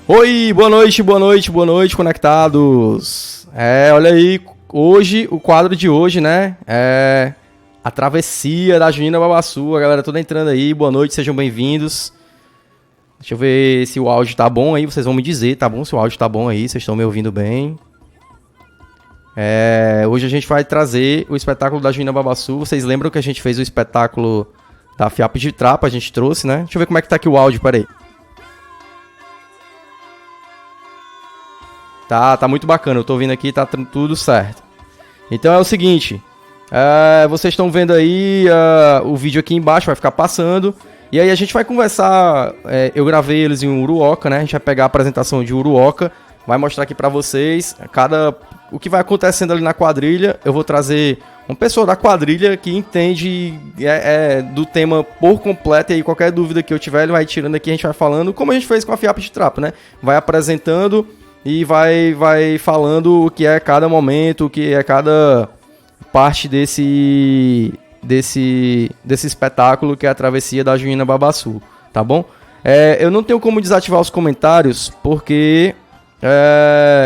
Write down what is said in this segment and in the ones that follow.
Oi, boa noite, conectados. Olha aí, hoje, o quadro de hoje, né, é a travessia da Junina Babaçu. A galera toda entrando aí, boa noite, sejam bem-vindos. Deixa eu ver se o áudio tá bom aí, vocês vão me dizer, tá bom? Se o áudio tá bom aí, vocês estão me ouvindo bem. Hoje a gente vai trazer o espetáculo da Junina Babaçu. Vocês lembram que a gente fez o espetáculo da Fiapo de Trapa, a gente trouxe, né? Deixa eu ver como é que tá aqui o áudio, peraí. Tá muito bacana, eu tô ouvindo aqui, tá tudo certo. Então é o seguinte, vocês estão vendo aí o vídeo aqui embaixo, vai ficar passando. E aí a gente vai conversar, eu gravei eles em Uruoca, né? A gente vai pegar a apresentação de Uruoca, vai mostrar aqui pra vocês o que vai acontecendo ali na quadrilha. Eu vou trazer uma pessoa da quadrilha que entende do tema por completo. E aí qualquer dúvida que eu tiver, ele vai tirando aqui, a gente vai falando, como a gente fez com a Fiapo de Trapa, né? Vai apresentando e vai falando o que é cada momento, o que é cada parte desse espetáculo que é a travessia da Junina Babaçu, tá bom? Eu não tenho como desativar os comentários, porque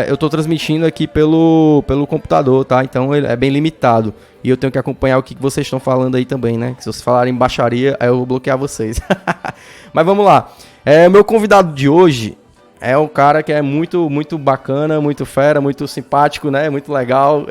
eu tô transmitindo aqui pelo computador, tá? Então ele é bem limitado. E eu tenho que acompanhar o que vocês estão falando aí também, né? Se vocês falarem baixaria, aí eu vou bloquear vocês. Mas vamos lá. Meu convidado de hoje é um cara que é muito, muito bacana, muito fera, muito simpático, né? Muito legal.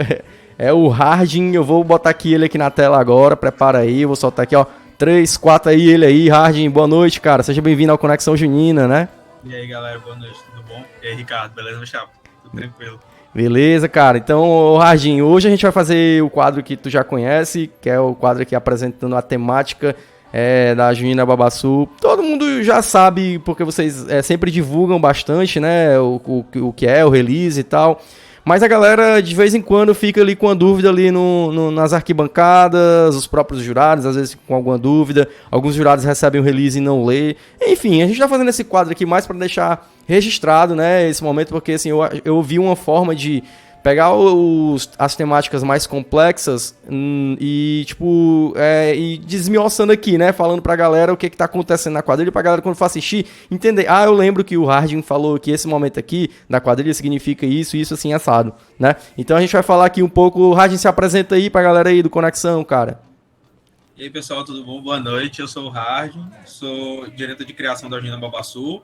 É o Hardin. Eu vou botar ele aqui na tela agora. Prepara aí, eu vou soltar aqui, ó. 3, 4 aí, ele aí. Hardin, boa noite, cara. Seja bem-vindo ao Conexão Junina, né? E aí, galera, boa noite, tudo bom? E aí, Ricardo, beleza, meu chapa? Tudo tranquilo. Beleza, cara. Então, Hardin, hoje a gente vai fazer o quadro que tu já conhece, que é o quadro aqui apresentando a temática da Junina Babaçu. Todo mundo já sabe, porque vocês sempre divulgam bastante, né, o que é o release e tal. Mas a galera, de vez em quando, fica ali com a dúvida ali nas arquibancadas, os próprios jurados, às vezes com alguma dúvida. Alguns jurados recebem o release e não lê. Enfim, a gente tá fazendo esse quadro aqui mais para deixar registrado, né, esse momento, porque assim, eu vi uma forma de pegar as temáticas mais complexas e, tipo, e desmioçando aqui, né? Falando pra galera o que tá acontecendo na quadrilha, pra galera quando for assistir, entender. Eu lembro que o Hardin falou que esse momento aqui da quadrilha significa isso, assim, assado, né? Então a gente vai falar aqui um pouco. O Hardin, se apresenta aí pra galera aí do Conexão, cara. E aí, pessoal, tudo bom? Boa noite, eu sou o Hardin, sou diretor de criação da Junina Babaçu.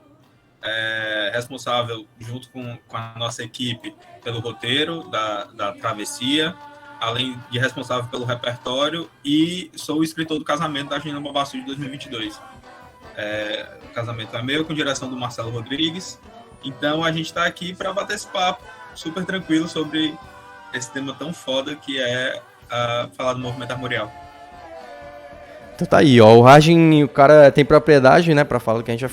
Responsável, junto com a nossa equipe, pelo roteiro da travessia, além de responsável pelo repertório, e sou o escritor do casamento da Junina Babaçu de 2022. O casamento é meu, com direção do Marcelo Rodrigues. Então a gente está aqui para bater esse papo super tranquilo sobre esse tema tão foda que é falar do movimento armorial. Então tá aí, ó, o Hardin, o cara tem propriedade, né, pra falar o que a gente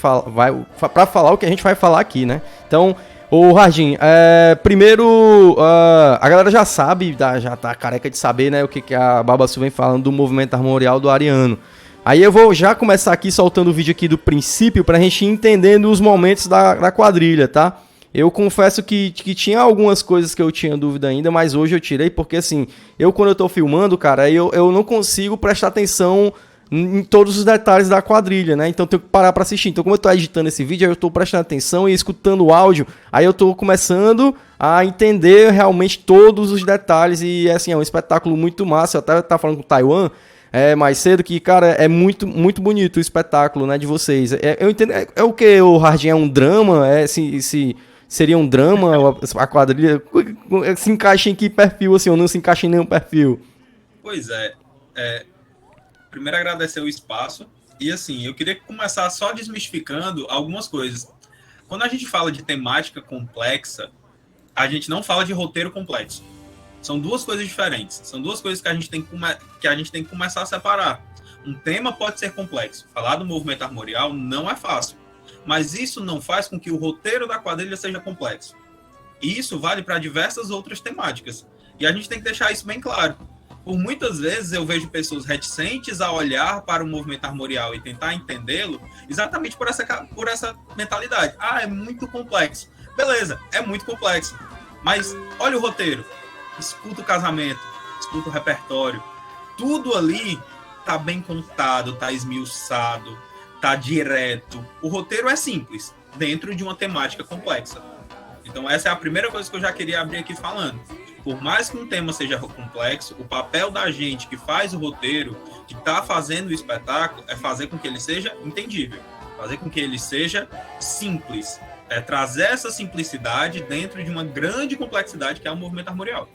pra falar o que a gente vai falar aqui, né? Então, o Hardin, primeiro, a galera já sabe, já tá careca de saber, né, o que a Babaçu vem falando do movimento armorial do Ariano. Aí eu vou já começar aqui soltando o vídeo aqui do princípio pra gente ir entendendo os momentos da quadrilha, tá? Eu confesso que tinha algumas coisas que eu tinha dúvida ainda, mas hoje eu tirei, porque assim, quando eu tô filmando, cara, eu não consigo prestar atenção em todos os detalhes da quadrilha, né? Então eu tenho que parar pra assistir. Então, como eu tô editando esse vídeo, eu tô prestando atenção e escutando o áudio, aí eu tô começando a entender realmente todos os detalhes. E assim, é um espetáculo muito massa. Eu até tava falando com o Taiwan mais cedo que, cara, é muito, muito bonito o espetáculo, né, de vocês. Eu entendo. É o que, o Hardin? É um drama? Seria um drama? A quadrilha se encaixa em que perfil, assim, ou não se encaixa em nenhum perfil? Pois primeiro agradecer o espaço. E assim, eu queria começar só desmistificando algumas coisas. Quando a gente fala de temática complexa, a gente não fala de roteiro complexo. São duas coisas diferentes. São duas coisas que a gente tem que começar a separar. Um tema pode ser complexo. Falar do movimento armorial não é fácil. Mas isso não faz com que o roteiro da quadrilha seja complexo. E isso vale para diversas outras temáticas. E a gente tem que deixar isso bem claro. Por muitas vezes eu vejo pessoas reticentes a olhar para o movimento armorial e tentar entendê-lo exatamente por essa mentalidade. É muito complexo. Beleza, é muito complexo. Mas olha o roteiro, escuta o casamento, escuta o repertório. Tudo ali tá bem contado, tá esmiuçado, tá direto. O roteiro é simples. dentro de uma temática complexa. Então essa é a primeira coisa que eu já queria abrir aqui falando. Por mais que um tema seja complexo, o papel da gente que faz o roteiro, que está fazendo o espetáculo, é fazer com que ele seja entendível, fazer com que ele seja simples, é trazer essa simplicidade dentro de uma grande complexidade que é o movimento armorial.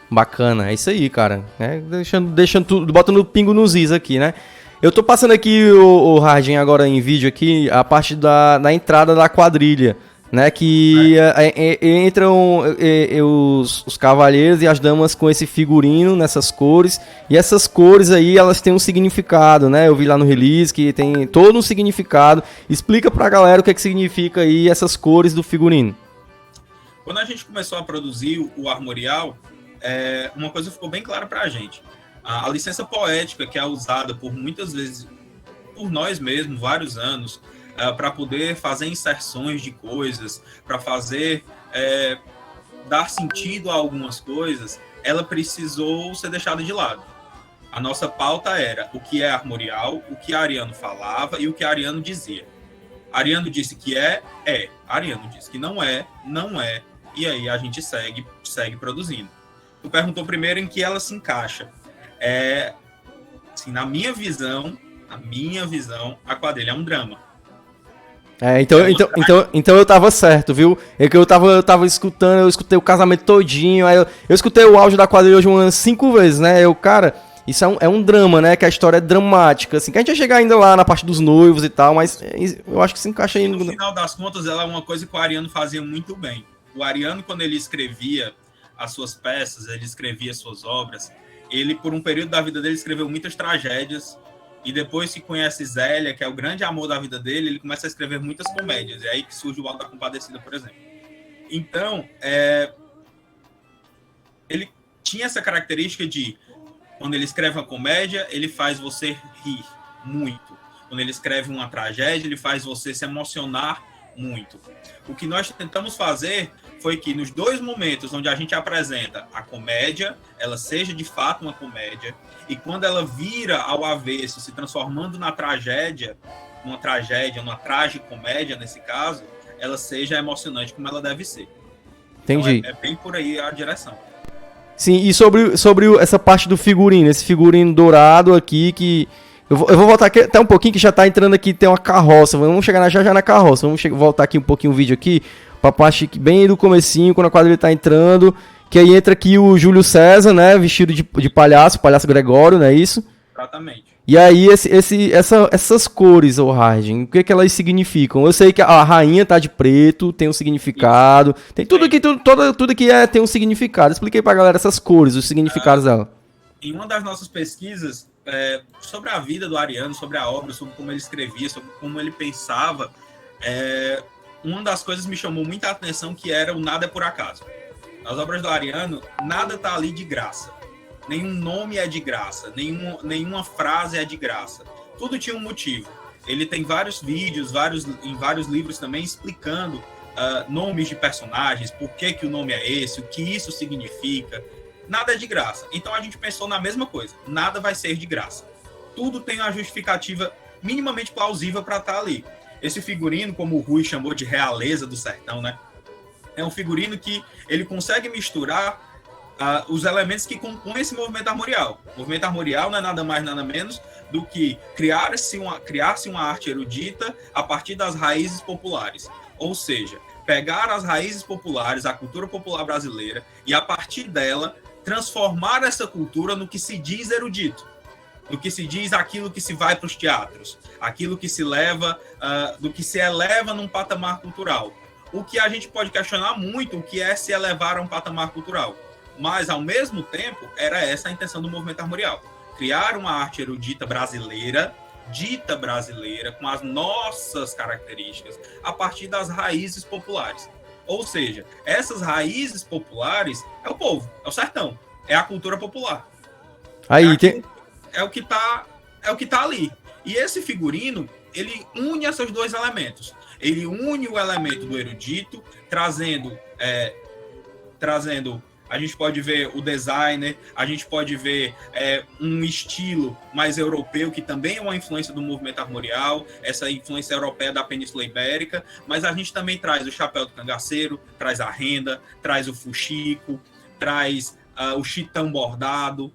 Bacana, é isso aí, cara. Né? Deixando tudo, botando o pingo nos is aqui, né? Eu tô passando aqui o Hardin agora em vídeo aqui, a parte da entrada da quadrilha, né? Que entram os cavalheiros e as damas com esse figurino nessas cores. E essas cores aí, elas têm um significado, né? Eu vi lá no release que tem todo um significado. Explica pra galera o que significa aí essas cores do figurino. Quando a gente começou a produzir o armorial, uma coisa ficou bem clara pra gente. A licença poética que é usada por muitas vezes, por nós mesmos, vários anos, para poder fazer inserções de coisas, para fazer dar sentido a algumas coisas, ela precisou ser deixada de lado. A nossa pauta era o que é armorial, o que Ariano falava e o que Ariano dizia. Ariano disse que Ariano disse que não é, e aí a gente segue produzindo. Tu perguntou primeiro em que ela se encaixa. Assim, na minha visão, a quadrilha é um drama. Então eu tava certo, viu? É que eu tava escutando, eu escutei o casamento todinho, aí eu escutei o áudio da quadrilha hoje umas 5 vezes, né? Cara, isso é um drama, né? Que a história é dramática, assim, que a gente vai chegar ainda lá na parte dos noivos e tal, mas eu acho que se encaixa aí. No final das contas, ela é uma coisa que o Ariano fazia muito bem. O Ariano, quando ele escrevia as suas peças, ele escrevia as suas obras, ele, por um período da vida dele, escreveu muitas tragédias, e depois que conhece Zélia, que é o grande amor da vida dele, ele começa a escrever muitas comédias, é aí que surge o Alto da Compadecida, por exemplo. Então, ele tinha essa característica de, quando ele escreve uma comédia, ele faz você rir muito. Quando ele escreve uma tragédia, ele faz você se emocionar muito. O que nós tentamos fazer foi que nos dois momentos onde a gente apresenta a comédia, ela seja de fato uma comédia, e quando ela vira ao avesso, se transformando na tragédia, uma tragicomédia nesse caso, ela seja emocionante como ela deve ser. Entendi. Então, é bem por aí a direção. Sim, e sobre essa parte do figurino, esse figurino dourado aqui que... Eu vou voltar aqui até um pouquinho, que já tá entrando aqui, tem uma carroça. Vamos chegar já na carroça. Vamos voltar aqui um pouquinho o vídeo aqui, pra parte bem do comecinho, quando a quadrilha tá entrando. Que aí entra aqui o Júlio César, né, vestido de palhaço Gregório, não é isso? Exatamente. E aí essas cores, Hardin, o que elas significam? Eu sei que a rainha tá de preto, tem um significado. Isso. Tem tudo que tudo que tem um significado. Expliquei pra galera essas cores, os significados dela. Em uma das nossas pesquisas sobre a vida do Ariano, sobre a obra, sobre como ele escrevia, sobre como ele pensava, uma das coisas me chamou muita atenção, que era o nada é por acaso. Nas obras do Ariano, nada tá ali de graça. Nenhum nome é de graça, nenhuma frase é de graça. Tudo tinha um motivo. Ele tem vários vídeos, em vários livros também, explicando nomes de personagens, por que o nome é esse, o que isso significa. Nada é de graça. Então a gente pensou na mesma coisa. Nada vai ser de graça. Tudo tem uma justificativa minimamente plausível para estar ali. Esse figurino, como o Rui chamou de realeza do sertão, né? É um figurino que ele consegue misturar os elementos que compõem esse movimento armorial. O movimento armorial não é nada mais, nada menos do que criar-se uma arte erudita a partir das raízes populares. Ou seja, pegar as raízes populares, a cultura popular brasileira, e a partir dela transformar essa cultura no que se diz erudito, no que se diz aquilo que se vai para os teatros, aquilo que se leva, do que se eleva num patamar cultural. O que a gente pode questionar muito, o que é se elevar a um patamar cultural. Mas, ao mesmo tempo, era essa a intenção do movimento armorial. Criar uma arte erudita brasileira, dita brasileira, com as nossas características, a partir das raízes populares. Ou seja, essas raízes populares é o povo, é o sertão, é a cultura popular. Aí é o que tá ali. E esse figurino, ele une esses dois elementos. Ele une o elemento do erudito, trazendo a gente pode ver o designer, a gente pode ver um estilo mais europeu, que também é uma influência do movimento armorial, essa influência europeia da Península Ibérica, mas a gente também traz o chapéu do cangaceiro, traz a renda, traz o fuxico, traz o chitão bordado,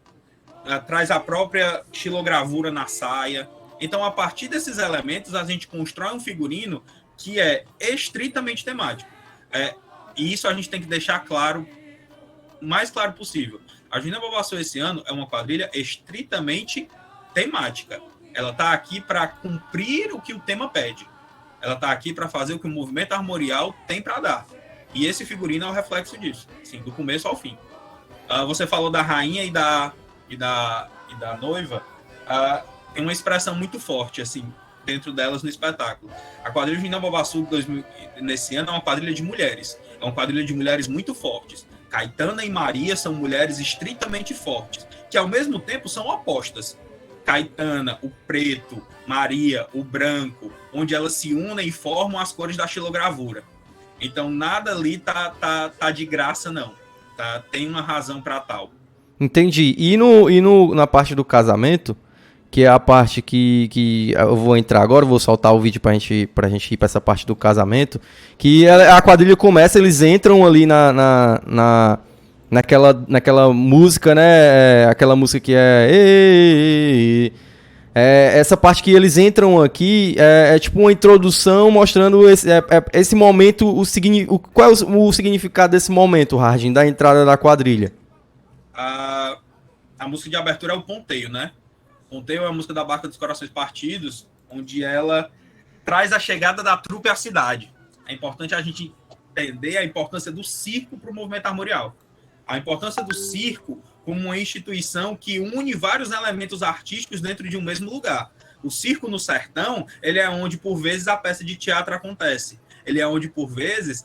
traz a própria xilogravura na saia. Então, a partir desses elementos, a gente constrói um figurino que é estritamente temático. E isso a gente tem que deixar claro, o mais claro possível. A Juína Babassu esse ano é uma quadrilha estritamente temática. Ela está aqui para cumprir o que o tema pede. Ela está aqui para fazer o que o movimento armorial tem para dar. E esse figurino é o reflexo disso, assim, do começo ao fim. Você falou da rainha e da noiva. Tem uma expressão muito forte, assim, dentro delas no espetáculo. A quadrilha Juína Babassu nesse ano é uma quadrilha de mulheres. É uma quadrilha de mulheres muito fortes. Caetana e Maria são mulheres estritamente fortes, que ao mesmo tempo são opostas. Caetana, o preto, Maria, o branco, onde elas se unem e formam as cores da xilogravura. Então nada ali tá de graça, não. Tem uma razão para tal. Entendi. Na parte do casamento, que é a parte que eu vou entrar agora, eu vou soltar o vídeo pra gente ir pra essa parte do casamento, que a quadrilha começa, eles entram ali naquela música, né, aquela música que essa parte que eles entram aqui é tipo uma introdução mostrando esse momento, qual é o significado desse momento, Harding, da entrada da quadrilha? A música de abertura é o ponteio, né? Ponteio é a música da Barca dos Corações Partidos, onde ela traz a chegada da trupe à cidade. É importante a gente entender a importância do circo para o movimento armorial. A importância do circo como uma instituição que une vários elementos artísticos dentro de um mesmo lugar. O circo no sertão, ele é onde, por vezes, a peça de teatro acontece. Ele é onde, por vezes,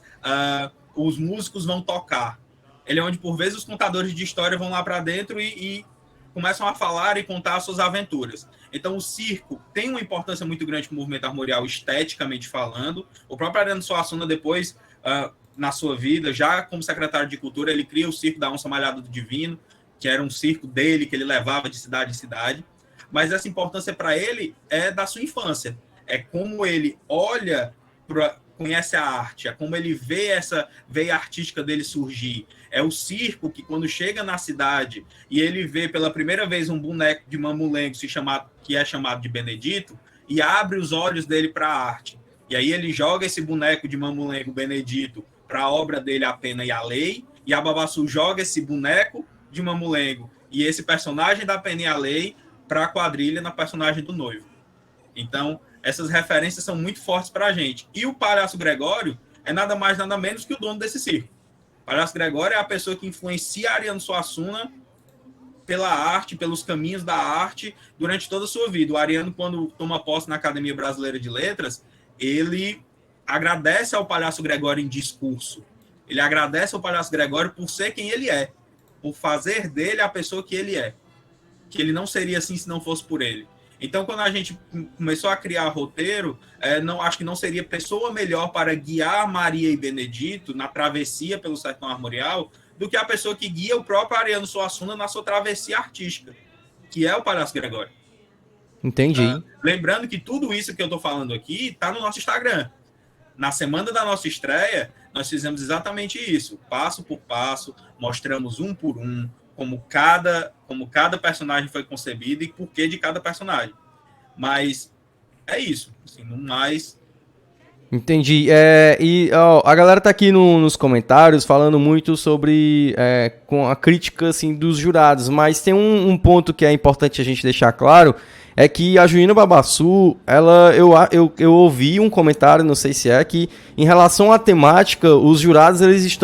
os músicos vão tocar. Ele é onde, por vezes, os contadores de história vão lá para dentro e começam a falar e contar as suas aventuras. Então, o circo tem uma importância muito grande para o movimento armorial, esteticamente falando. O próprio Ariano Suassuna, depois, na sua vida, já como secretário de Cultura, ele cria o Circo da Onça Malhada do Divino, que era um circo dele, que ele levava de cidade em cidade. Mas essa importância para ele é da sua infância. É como ele olha, conhece a arte, é como ele vê essa veia artística dele surgir. É o circo que, quando chega na cidade e ele vê pela primeira vez um boneco de mamulengo que é chamado de Benedito, e abre os olhos dele para a arte. E aí ele joga esse boneco de mamulengo Benedito para a obra dele A Pena e a Lei, e a Babassu joga esse boneco de mamulengo e esse personagem da Pena e a Lei para a quadrilha na personagem do noivo. Então, essas referências são muito fortes para a gente. E o Palhaço Gregório é nada mais, nada menos que o dono desse circo. O Palhaço Gregório é a pessoa que influencia Ariano Suassuna pela arte, pelos caminhos da arte, durante toda a sua vida. O Ariano, quando toma posse na Academia Brasileira de Letras, ele agradece ao Palhaço Gregório em discurso. Ele agradece ao Palhaço Gregório por ser quem ele é, por fazer dele a pessoa que ele é. Que ele não seria assim se não fosse por ele. Então, quando a gente começou a criar roteiro, acho que não seria pessoa melhor para guiar Maria e Benedito na travessia pelo sertão armorial do que a pessoa que guia o próprio Ariano Suassuna na sua travessia artística, que é o Palhaço Gregório. Entendi. Lembrando que tudo isso que eu estou falando aqui está no nosso Instagram. Na semana da nossa estreia, nós fizemos exatamente isso, passo por passo, mostramos um por um, como cada personagem foi concebido e por que de cada personagem. Mas é isso, assim, no mais. Entendi. A galera tá aqui nos comentários falando muito sobre com a crítica assim, dos jurados, mas tem um ponto que é importante a gente deixar claro, é que a Juína Babassu, eu ouvi um comentário, não sei se que em relação à temática, os jurados eles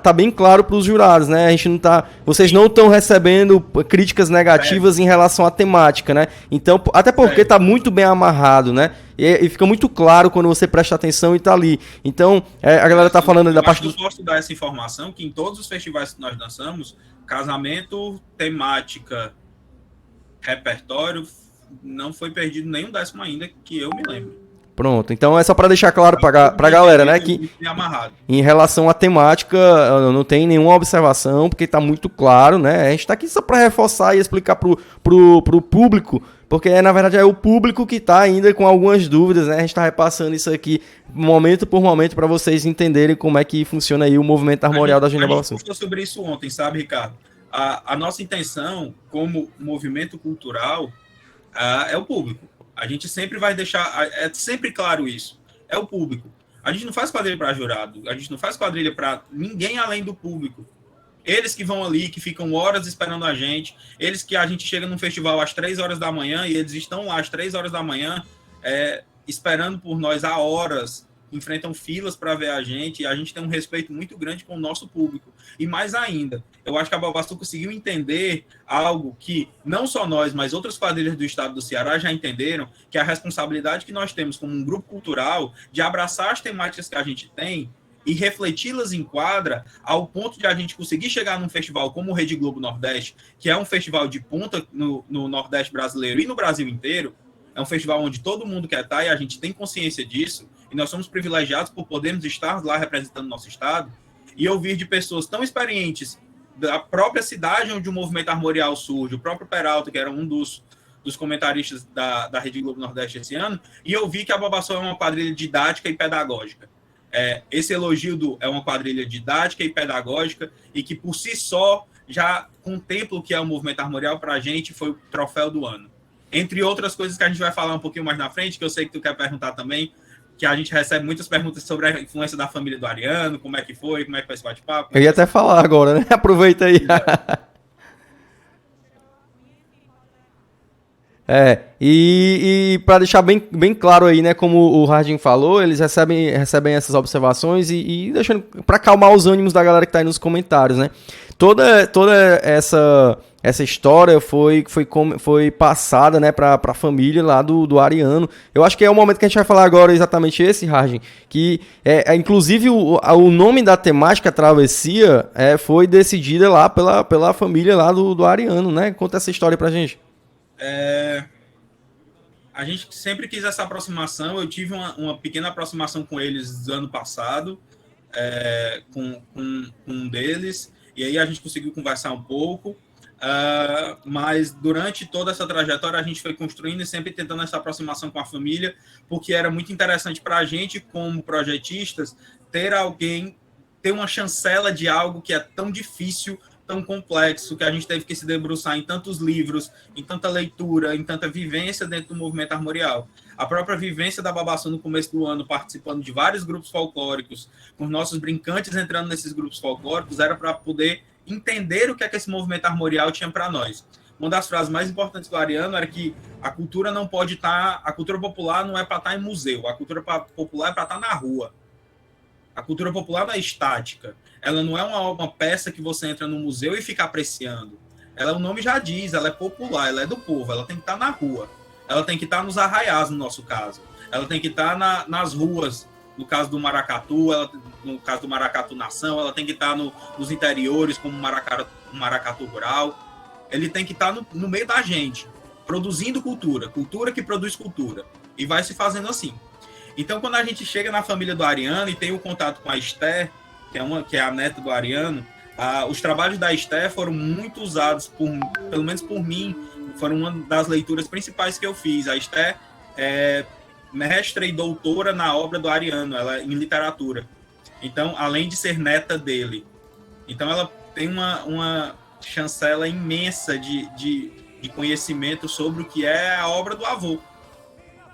tá bem claro para os jurados, né? A gente não tá, vocês não estão recebendo críticas negativas em relação à temática, né? Então, até porque tá muito bem amarrado, né? E fica muito claro quando você presta atenção e tá ali. Então, a galera tá falando da parte do... Eu posso dar essa informação que em todos os festivais que nós dançamos, casamento, temática, repertório, não foi perdido nenhum décimo ainda que eu me lembro. Pronto, então é só para deixar claro para a galera, né, que em relação à temática não tem nenhuma observação, porque está muito claro, né, a gente está aqui só para reforçar e explicar pro público, porque na verdade é o público que está ainda com algumas dúvidas, né, a gente está repassando isso aqui momento por momento para vocês entenderem como é que funciona aí o movimento armorial da Agenda Baba Sul. A gente conversou sobre isso ontem, sabe, Ricardo? A nossa intenção como movimento cultural é o público. A gente sempre vai deixar, é sempre claro isso, é o público. A gente não faz quadrilha para jurado, a gente não faz quadrilha para ninguém além do público. Eles que vão ali, que ficam horas esperando a gente, eles que a gente chega num festival às 3 horas da manhã e eles estão lá às 3 horas da manhã esperando por nós há horas, enfrentam filas para ver a gente, e a gente tem um respeito muito grande com o nosso público. E mais ainda, eu acho que a Baba Sul conseguiu entender algo que não só nós, mas outras quadrilhas do estado do Ceará já entenderam, que é a responsabilidade que nós temos como um grupo cultural de abraçar as temáticas que a gente tem e refleti-las em quadra ao ponto de a gente conseguir chegar num festival como o Rede Globo Nordeste, que é um festival de ponta no Nordeste brasileiro e no Brasil inteiro. É um festival onde todo mundo quer estar e a gente tem consciência disso, e nós somos privilegiados por podermos estar lá representando nosso estado, e ouvir de pessoas tão experientes da própria cidade onde o movimento armorial surge, o próprio Peralta, que era um dos comentaristas da Rede Globo Nordeste esse ano, e ouvir que a Baba Sul é uma quadrilha didática e pedagógica. Esse elogio é uma quadrilha didática e pedagógica, e que por si só já contempla o que é o movimento armorial. Para a gente foi o troféu do ano. Entre outras coisas que a gente vai falar um pouquinho mais na frente, que eu sei que tu quer perguntar também, que a gente recebe muitas perguntas sobre a influência da família do Ariano, como é que foi esse bate-papo. Eu ia até falar agora, né? Aproveita aí. E para deixar bem claro aí, né, como o Hardin falou, eles recebem essas observações e deixando para acalmar os ânimos da galera que tá aí nos comentários, né? Toda essa história foi passada, né, para a família lá do Ariano. Eu acho que é o momento que a gente vai falar agora exatamente esse, Hardin, que inclusive o nome da temática Travessia foi decidida lá pela família lá do Ariano, né? Conta essa história pra gente. A gente sempre quis essa aproximação. Eu tive uma pequena aproximação com eles ano passado, com um deles, e aí a gente conseguiu conversar um pouco, mas durante toda essa trajetória a gente foi construindo e sempre tentando essa aproximação com a família, porque era muito interessante para a gente, como projetistas, ter uma chancela de algo que é tão difícil, tão complexo, que a gente teve que se debruçar em tantos livros, em tanta leitura, em tanta vivência dentro do movimento armorial. A própria vivência da Baba Sul no começo do ano, participando de vários grupos folclóricos, com nossos brincantes entrando nesses grupos folclóricos, era para poder entender o que esse movimento armorial tinha para nós. Uma das frases mais importantes do Ariano era que a cultura não pode estar... A cultura popular não é para estar em museu, a cultura popular é para estar na rua. A cultura popular não é estática. Ela não é uma peça que você entra no museu e fica apreciando. O nome já diz, ela é popular, ela é do povo, ela tem que estar na rua. Ela tem que estar nos arraiais, no nosso caso. Ela tem que estar nas ruas, no caso do maracatu, no caso do maracatu nação, ela tem que estar nos interiores, como o maracatu rural. Ele tem que estar no meio da gente, produzindo cultura que produz cultura. E vai se fazendo assim. Então, quando a gente chega na família do Ariano e tem o contato com a Esther, que é a neta do Ariano, os trabalhos da Esther foram muito usados, pelo menos por mim, foram uma das leituras principais que eu fiz. A Esther é mestra e doutora na obra do Ariano, ela em literatura. Então, além de ser neta dele. Então, ela tem uma chancela imensa de conhecimento sobre o que é a obra do avô.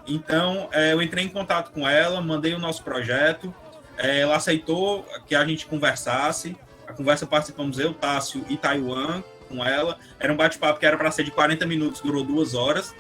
Então, eu entrei em contato com ela, mandei o nosso projeto, ela aceitou que a gente conversasse. A conversa participamos eu, Tássio e Taiwan com ela. Era um bate-papo que era para ser de 40 minutos, durou 2 horas.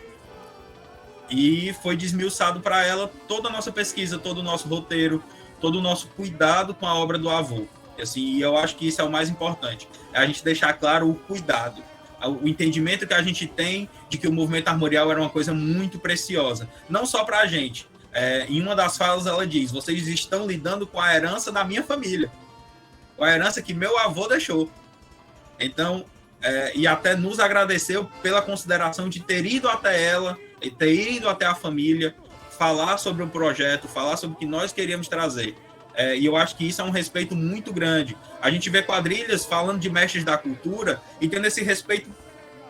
E foi desmiuçado para ela toda a nossa pesquisa, todo o nosso roteiro, todo o nosso cuidado com a obra do avô. E, assim, eu acho que isso é o mais importante, é a gente deixar claro o cuidado, o entendimento que a gente tem de que o movimento armorial era uma coisa muito preciosa, não só para a gente. Em uma das falas ela diz: vocês estão lidando com a herança da minha família, com a herança que meu avô deixou. Então, e até nos agradeceu pela consideração de ter ido até ela, ter ido até a família, falar sobre o projeto, falar sobre o que nós queríamos trazer. E eu acho que isso é um respeito muito grande. A gente vê quadrilhas falando de mestres da cultura e tendo esse respeito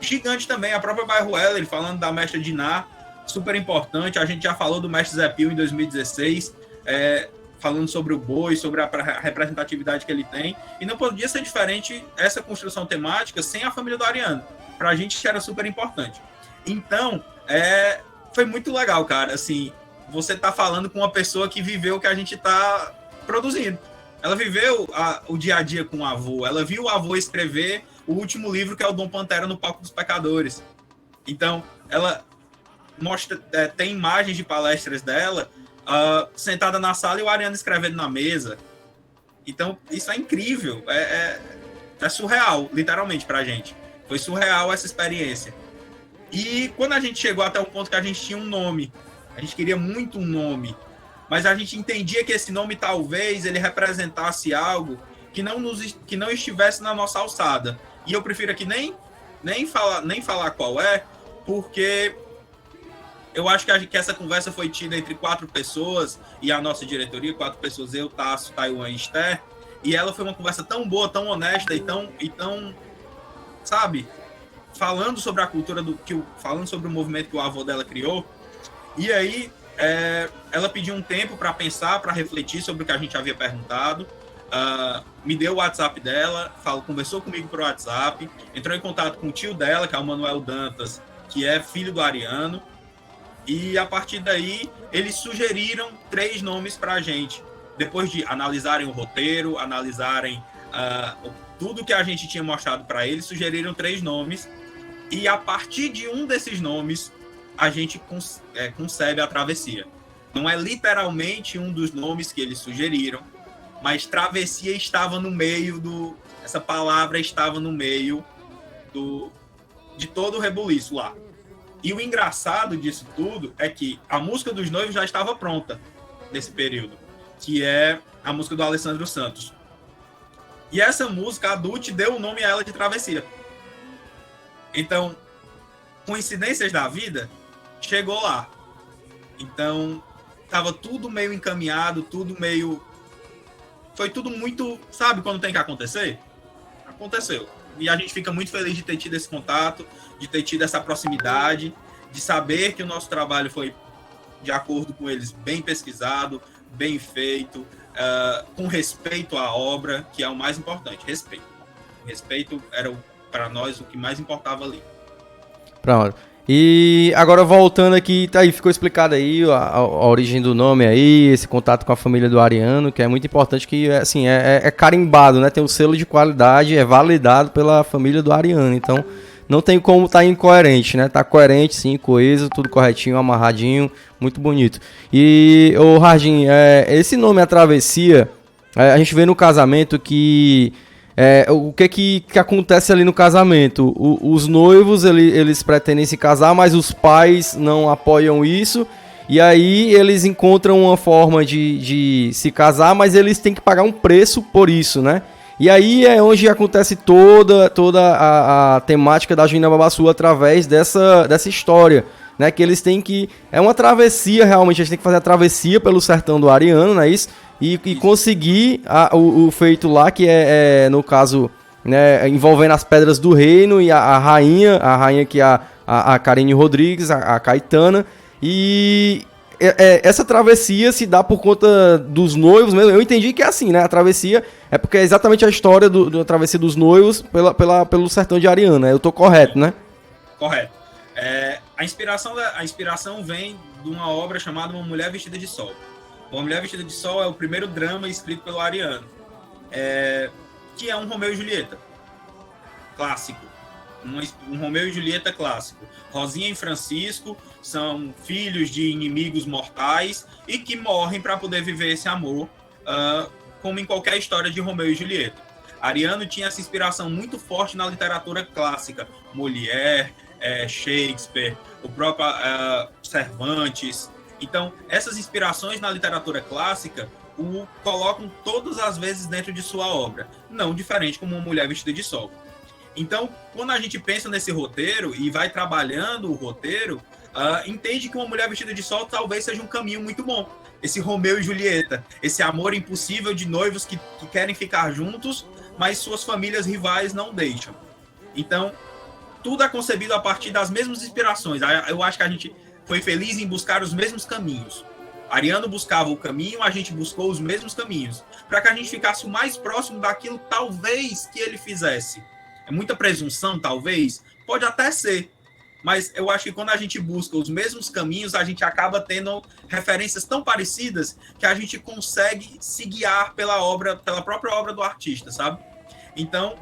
gigante também. A própria Bairro Heller falando da mestra Diná, super importante. A gente já falou do mestre Zé Pio em 2016, falando sobre o boi, sobre a representatividade que ele tem. E não podia ser diferente essa construção temática sem a família do Ariano. Para a gente era super importante. Então, foi muito legal, cara. Assim, você tá falando com uma pessoa que viveu o que a gente tá produzindo. Ela viveu o dia a dia com o avô. Ela viu o avô escrever o último livro, que é o Dom Pantera no Palco dos Pecadores. Então, ela mostra, tem imagens de palestras dela sentada na sala e o Ariano escrevendo na mesa. Então, isso é incrível. É surreal, literalmente, pra gente. Foi surreal essa experiência. E quando a gente chegou até o ponto que a gente tinha um nome, a gente queria muito um nome, mas a gente entendia que esse nome talvez ele representasse algo que não estivesse na nossa alçada. E eu prefiro aqui nem falar qual porque eu acho que essa conversa foi tida entre 4 pessoas e a nossa diretoria, 4 pessoas, eu, Tasso, Taiwan e Esther, e ela foi uma conversa tão boa, tão honesta e tão sabe, falando sobre a cultura falando sobre o movimento que o avô dela criou. E aí ela pediu um tempo para pensar, para refletir sobre o que a gente havia perguntado. Me deu o WhatsApp dela, conversou comigo por WhatsApp, entrou em contato com o tio dela, que é o Manuel Dantas, que é filho do Ariano, e a partir daí eles sugeriram 3 nomes para a gente. Depois de analisarem o roteiro, analisarem tudo que a gente tinha mostrado para eles, sugeriram 3 nomes, e a partir de um desses nomes a gente concebe a travessia. Não é literalmente um dos nomes que eles sugeriram, mas travessia estava no meio essa palavra estava no meio de todo o rebuliço lá. E o engraçado disso tudo é que a música dos noivos já estava pronta nesse período, que é a música do Alessandro Santos. E essa música, a Dulce deu o nome a ela de Travessia. Então, coincidências da vida, chegou lá. Então, estava tudo meio encaminhado, foi tudo muito... Sabe quando tem que acontecer? Aconteceu. E a gente fica muito feliz de ter tido esse contato, de ter tido essa proximidade, de saber que o nosso trabalho foi, de acordo com eles, bem pesquisado, bem feito, com respeito à obra, que é o mais importante, respeito. Respeito era, para nós, o que mais importava ali. Pronto. E agora voltando aqui, tá aí, ficou explicado aí a origem do nome aí, esse contato com a família do Ariano, que é muito importante, que assim, é carimbado, né? Tem um selo de qualidade, é validado pela família do Ariano, então não tem como tá incoerente, né? Tá coerente, sim, coeso, tudo corretinho, amarradinho, muito bonito. E, ô Hardin, esse nome, A Travessia, a gente vê no casamento que... o que acontece ali no casamento? Os noivos, eles pretendem se casar, mas os pais não apoiam isso. E aí eles encontram uma forma de se casar, mas eles têm que pagar um preço por isso, né? E aí é onde acontece toda a temática da Juína Babassu através dessa história, né? Que eles têm que... É uma travessia, realmente, eles têm que fazer a travessia pelo sertão do Ariano, não é isso? E conseguir o feito lá, que no caso, né, envolvendo as pedras do reino e a rainha que é a Karine Rodrigues, a Caetana. E essa travessia se dá por conta dos noivos mesmo. Eu entendi que é assim, né? A travessia é porque é exatamente a história da travessia dos noivos pelo sertão de Ariano, né? Eu tô correto, né? Correto. A inspiração vem de uma obra chamada Uma Mulher Vestida de Sol. Uma Mulher Vestida de Sol é o primeiro drama escrito pelo Ariano, que é um Romeu e Julieta clássico, um Romeu e Julieta clássico. Rosinha e Francisco são filhos de inimigos mortais e que morrem para poder viver esse amor, como em qualquer história de Romeu e Julieta. Ariano tinha essa inspiração muito forte na literatura clássica, Molière, Shakespeare, o próprio Cervantes. Então, essas inspirações na literatura clássica o colocam todas as vezes dentro de sua obra, não diferente como Uma Mulher Vestida de Sol. Então, quando a gente pensa nesse roteiro e vai trabalhando o roteiro, entende que uma mulher vestida de sol talvez seja um caminho muito bom. Esse Romeu e Julieta, esse amor impossível de noivos que querem ficar juntos, mas suas famílias rivais não deixam. Então, tudo é concebido a partir das mesmas inspirações. Eu acho que a gente foi feliz em buscar os mesmos caminhos. Ariano buscava o caminho, a gente buscou os mesmos caminhos, para que a gente ficasse o mais próximo daquilo, talvez, que ele fizesse. É muita presunção, talvez? Pode até ser. Mas eu acho que quando a gente busca os mesmos caminhos, a gente acaba tendo referências tão parecidas que a gente consegue se guiar pela própria obra do artista, sabe? Então,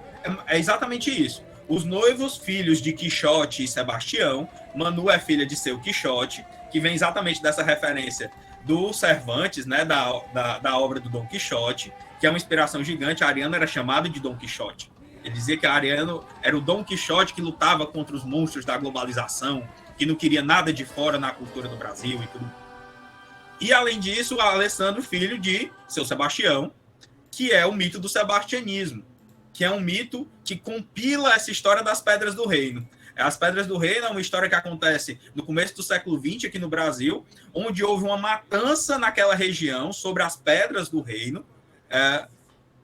é exatamente isso. Os noivos, filhos de Quixote e Sebastião, Manu é filha de seu Quixote, que vem exatamente dessa referência do Cervantes, né, da obra do Dom Quixote, que é uma inspiração gigante. Ariano era chamado de Dom Quixote. Ele dizia que Ariano era o Dom Quixote que lutava contra os monstros da globalização, que não queria nada de fora na cultura do Brasil e tudo. E, além disso, o Alessandro, filho de seu Sebastião, que é o mito do sebastianismo, que é um mito que compila essa história das Pedras do Reino. As Pedras do Reino é uma história que acontece no começo do século XX aqui no Brasil, onde houve uma matança naquela região sobre as Pedras do Reino,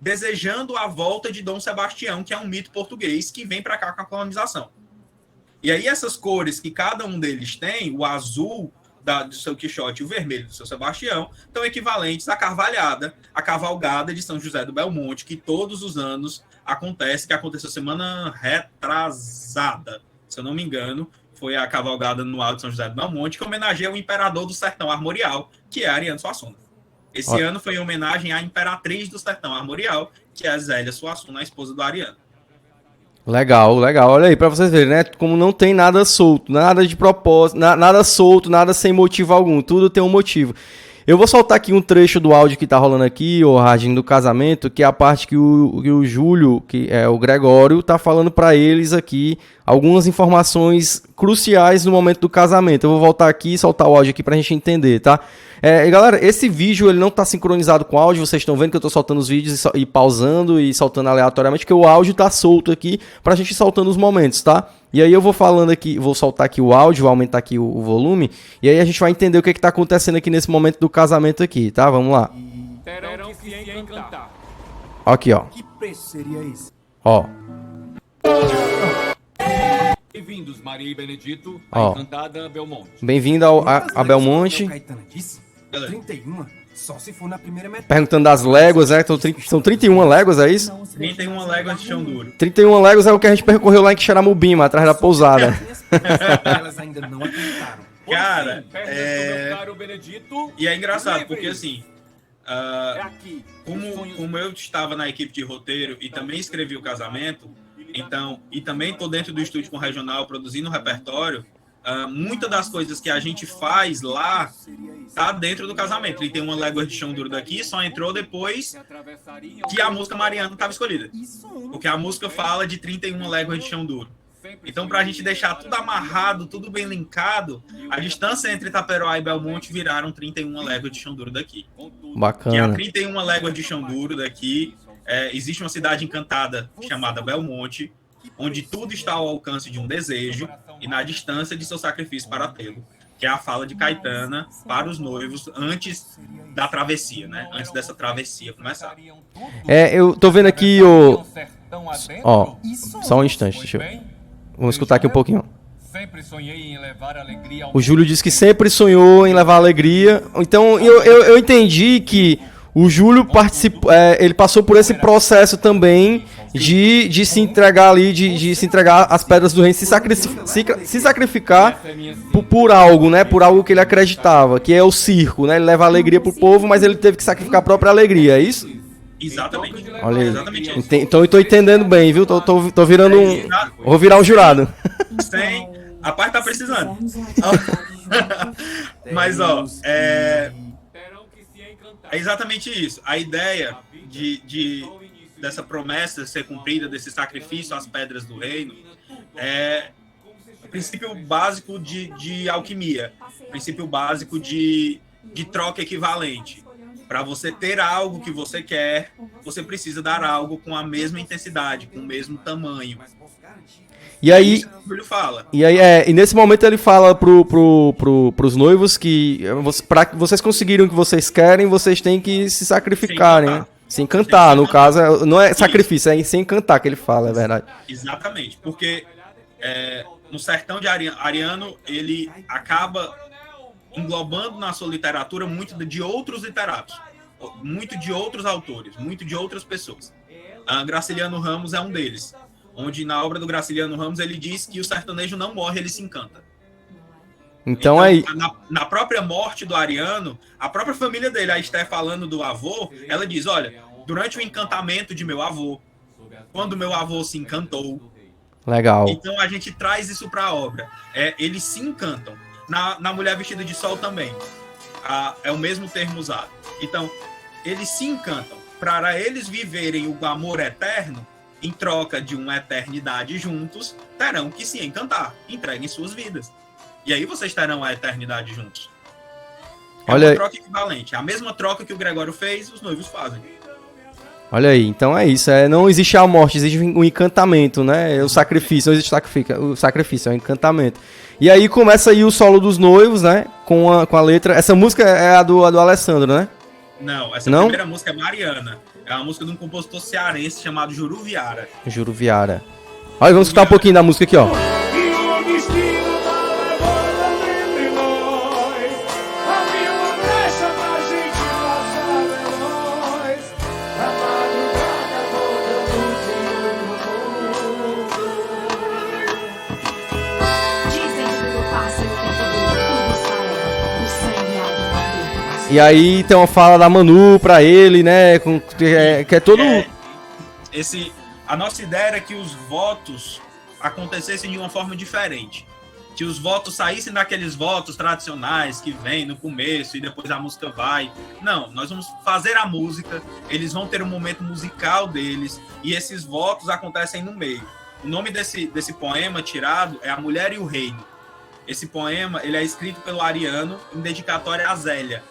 desejando a volta de Dom Sebastião, que é um mito português que vem para cá com a colonização. E aí essas cores que cada um deles tem, o azul do seu Quixote e o vermelho do seu Sebastião, estão equivalentes à carvalhada, a cavalgada de São José do Belmonte, que todos os anos acontece, que aconteceu semana retrasada, se eu não me engano, foi a cavalgada no Alto de São José do Belmonte, que homenageia o imperador do sertão armorial, que é Ariano Suassuna. Esse ano foi em homenagem à imperatriz do sertão armorial, que é a Zélia Suassuna, a esposa do Ariano. Legal, legal. Olha aí, pra vocês verem, né? Como não tem nada solto, nada de propósito, nada solto, nada sem motivo algum. Tudo tem um motivo. Eu vou soltar aqui um trecho do áudio que tá rolando aqui, o Ragem, do casamento, que é a parte que o Júlio, que é o Gregório, tá falando pra eles aqui algumas informações cruciais no momento do casamento. Eu vou voltar aqui e soltar o áudio aqui pra gente entender, tá? Galera, esse vídeo ele não tá sincronizado com o áudio, vocês estão vendo que eu tô soltando os vídeos e pausando e soltando aleatoriamente, porque o áudio tá solto aqui pra gente ir soltando os momentos, tá? E aí eu vou falando aqui, vou soltar aqui o áudio, vou aumentar aqui o volume, e aí a gente vai entender o que tá acontecendo aqui nesse momento do casamento aqui, tá? Vamos lá. Terão que se encantar. Aqui, ó. Que preço seria esse? Ó. Bem-vindos, Maria e Benedito, Ó. a encantada Belmonte. Bem-vindo a Belmonte. Caetano disse? 31? Só se for na primeira metade. Perguntando das léguas, são 31 léguas, é isso? 31 léguas de chão duro. 31 léguas é o que a gente percorreu lá em Quixeramobim, atrás da pousada. Elas ainda não acreditaram. Cara, Pernas do meu caro Benedito. E é engraçado, Livre. porque assim, É aqui. como eu estava na equipe de roteiro e também escrevi o casamento, então, e também estou dentro do estúdio com o regional produzindo um repertório, muitas das coisas que a gente faz lá tá dentro do casamento. E tem uma légua de chão duro daqui, só entrou depois que a música Mariana estava escolhida. Porque a música fala de 31 léguas de chão duro. Então, para a gente deixar tudo amarrado, tudo bem linkado, a distância entre Itaperoá e Belmonte viraram 31 léguas de chão duro daqui. Que a Bacana. 31 léguas de chão duro daqui, existe uma cidade encantada chamada Belmonte, onde tudo está ao alcance de um desejo e na distância de seu sacrifício para tê-lo, que é a fala de Caetana para os noivos antes da travessia, né? Antes dessa travessia começar. Eu tô vendo aqui Ó, só um instante, deixa eu... Vamos escutar aqui um pouquinho. Sempre sonhei em levar alegria ao O Júlio disse que sempre sonhou em levar alegria. Então, eu entendi que o Júlio ele passou por esse processo também de se entregar ali, de se entregar às pedras do reino, se sacrificar por algo, né? Por algo que ele acreditava, que é o circo, né? Ele leva alegria pro povo, mas ele teve que sacrificar a própria alegria, é isso? Exatamente. Olha aí. Exatamente isso. Então eu tô entendendo bem, viu? Tô virando um... Vou virar um jurado. Sem... A parte tá precisando. Mas, ó, terão que se encantar. é exatamente isso. A ideia dessa promessa ser cumprida, desse sacrifício às pedras do reino, é o princípio básico de alquimia, princípio básico de troca equivalente. Para você ter algo que você quer, você precisa dar algo com a mesma intensidade, com o mesmo tamanho. E aí, Júlio fala. E aí, e nesse momento ele fala pros noivos que para que vocês conseguirem o que vocês querem, vocês têm que se sacrificarem, né? Se encantar, no caso, não é sacrifício, é se encantar que ele fala, é verdade. Exatamente, porque no sertão de Ariano, ele acaba englobando na sua literatura muito de outros literatos, muito de outros autores, muito de outras pessoas. Graciliano Ramos é um deles, onde na obra do Graciliano Ramos ele diz que o sertanejo não morre, ele se encanta. Então aí... Na própria morte do Ariano, a própria família dele, a Esté falando do avô, ela diz, olha, durante o encantamento de meu avô, quando meu avô se encantou... Legal. Então a gente traz isso para a obra. Eles se encantam. Na Mulher Vestida de Sol também. É o mesmo termo usado. Então, eles se encantam. Para eles viverem o amor eterno, em troca de uma eternidade juntos, terão que se encantar. Entreguem suas vidas. E aí vocês terão a eternidade juntos. Olha, uma troca equivalente. A mesma troca que o Gregório fez, os noivos fazem. Olha aí, então é isso. Não existe a morte, existe um encantamento, né? O sacrifício, não existe o sacrifício, é um encantamento. E aí começa aí o solo dos noivos, né? Com a letra. Essa música é a do Alessandro, né? Não, essa primeira música é Mariana. É uma música de um compositor cearense chamado Juruviara. Juruviara. Olha, vamos escutar um pouquinho da música aqui, ó. E aí tem uma fala da Manu pra ele, né? Que é todo... A nossa ideia era que os votos acontecessem de uma forma diferente. Que os votos saíssem daqueles votos tradicionais que vem no começo e depois a música vai. Não, nós vamos fazer a música, eles vão ter um momento musical deles e esses votos acontecem no meio. O nome desse poema tirado é A Mulher e o Reino. Esse poema ele é escrito pelo Ariano em dedicatória a Zélia,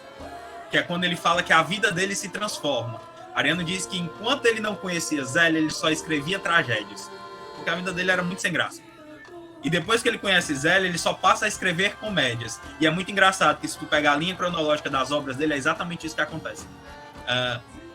que é quando ele fala que a vida dele se transforma. Ariano diz que enquanto ele não conhecia Zélia, ele só escrevia tragédias, porque a vida dele era muito sem graça. E depois que ele conhece Zélia, ele só passa a escrever comédias. E é muito engraçado que se tu pegar a linha cronológica das obras dele, é exatamente isso que acontece.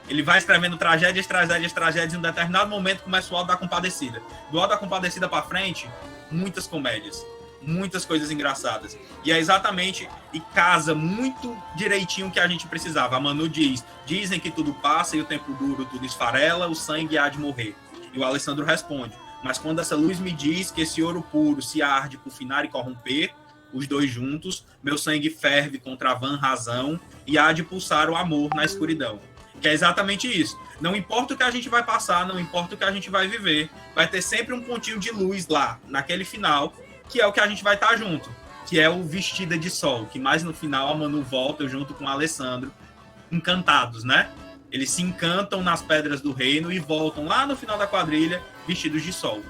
Ele vai escrevendo tragédias, e em um determinado momento começa o Auto da Compadecida. Do Auto da Compadecida pra frente, muitas comédias. Muitas coisas engraçadas. E é exatamente, e casa muito direitinho o que a gente precisava. A Manu diz, dizem que tudo passa e o tempo duro tudo esfarela, o sangue há de morrer. E o Alessandro responde, mas quando essa luz me diz que esse ouro puro se arde por finar e corromper, os dois juntos, meu sangue ferve contra a vã razão e há de pulsar o amor na escuridão. Que é exatamente isso. Não importa o que a gente vai passar, não importa o que a gente vai viver, vai ter sempre um pontinho de luz lá, naquele final, que é o que a gente vai estar junto, que é o Vestida de Sol, que mais no final a Manu volta junto com o Alessandro, encantados, né? Eles se encantam nas pedras do reino e voltam lá no final da quadrilha vestidos de sol,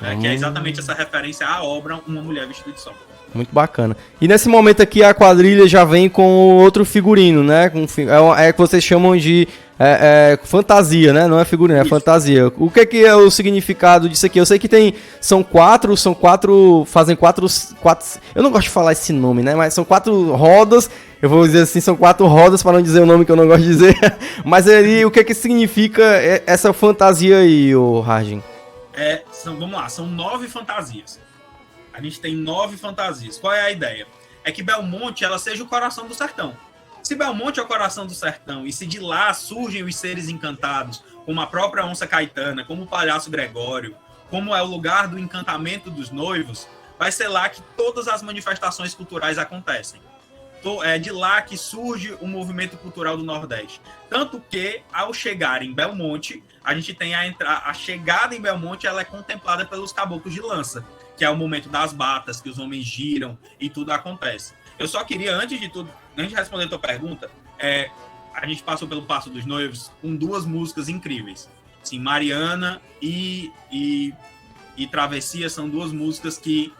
né? Que é exatamente essa referência à obra Uma Mulher Vestida de Sol. Muito bacana. E nesse momento aqui a quadrilha já vem com outro figurino, né? É que vocês chamam de fantasia, né? Não é figurino, é fantasia. O que é o significado disso aqui? Eu sei que fazem quatro. Eu não gosto de falar esse nome, né? Mas são 4 rodas. Eu vou dizer assim, são 4 rodas para não dizer o nome que eu não gosto de dizer. Mas ali, o que significa essa fantasia aí, ô Hargin? Vamos lá, são 9 fantasias. A gente tem 9 fantasias. Qual é a ideia? É que Belmonte ela seja o coração do sertão. Se Belmonte é o coração do sertão e se de lá surgem os seres encantados, como a própria Onça Caetana, como o Palhaço Gregório, como é o lugar do encantamento dos noivos, vai ser lá que todas as manifestações culturais acontecem. É de lá que surge o movimento cultural do Nordeste. Tanto que, ao chegar em Belmonte, a gente tem a chegada em Belmonte, ela é contemplada pelos caboclos de lança, que é o momento das batas, que os homens giram e tudo acontece. Eu só queria, antes de responder a tua pergunta, a gente passou pelo Passo dos Noivos com 2 músicas incríveis. Assim, Mariana e Travessia são 2 músicas que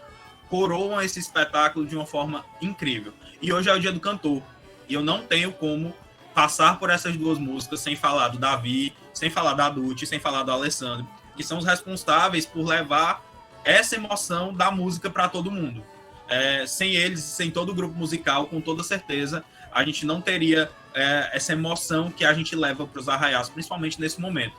coroam esse espetáculo de uma forma incrível. E hoje é o dia do cantor. E eu não tenho como passar por essas 2 músicas sem falar do Davi, sem falar da Dutti, sem falar do Alessandro, que são os responsáveis por levar essa emoção da música para todo mundo. Sem eles, sem todo o grupo musical, com toda certeza, a gente não teria essa emoção que a gente leva para os arraiais, principalmente nesse momento.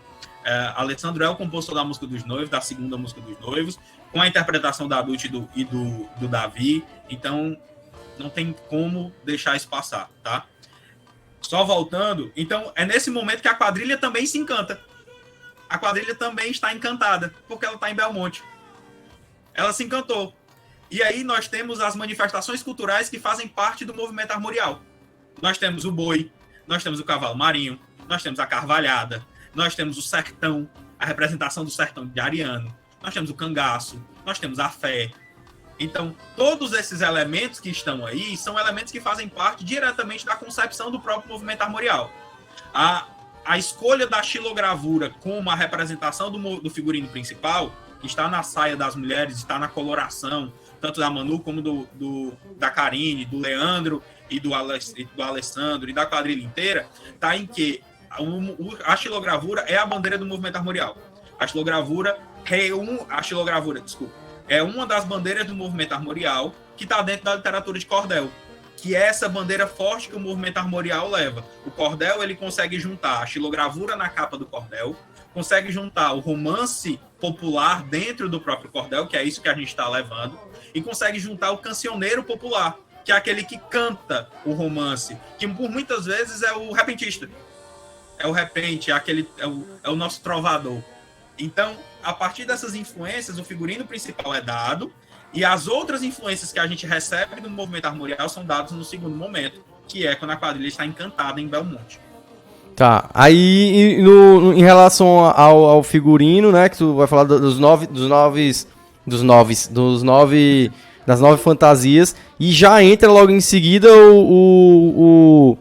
Alessandro é o compositor da música dos noivos, da segunda música dos noivos, com a interpretação da Dulce e do Davi, então não tem como deixar isso passar, tá? Só voltando, então é nesse momento que a quadrilha também se encanta. A quadrilha também está encantada, porque ela está em Belmonte. Ela se encantou. E aí nós temos as manifestações culturais que fazem parte do movimento armorial. Nós temos o boi, nós temos o cavalo marinho, nós temos a carvalhada, nós temos o sertão, a representação do sertão de Ariano, nós temos o cangaço, nós temos a fé. Então, todos esses elementos que estão aí são elementos que fazem parte diretamente da concepção do próprio movimento armorial. A escolha da xilogravura como a representação do figurino principal, que está na saia das mulheres, está na coloração, tanto da Manu como da Karine, do Leandro e do Alessandro e da quadrilha inteira, está em que a xilogravura é a bandeira do movimento armorial. A xilogravura é uma das bandeiras do movimento armorial que está dentro da literatura de cordel, que é essa bandeira forte que o movimento armorial leva. O cordel, ele consegue juntar a xilogravura na capa do cordel, consegue juntar o romance popular dentro do próprio cordel, que é isso que a gente está levando, e consegue juntar o cancioneiro popular, que é aquele que canta o romance, que por muitas vezes é o repentista. É o repente, é o nosso trovador. Então, a partir dessas influências, o figurino principal é dado, e as outras influências que a gente recebe do movimento armorial são dadas no segundo momento, que é quando a quadrilha está encantada em Belmonte. Tá, aí em relação ao figurino, né, que tu vai falar das nove fantasias, e já entra logo em seguida o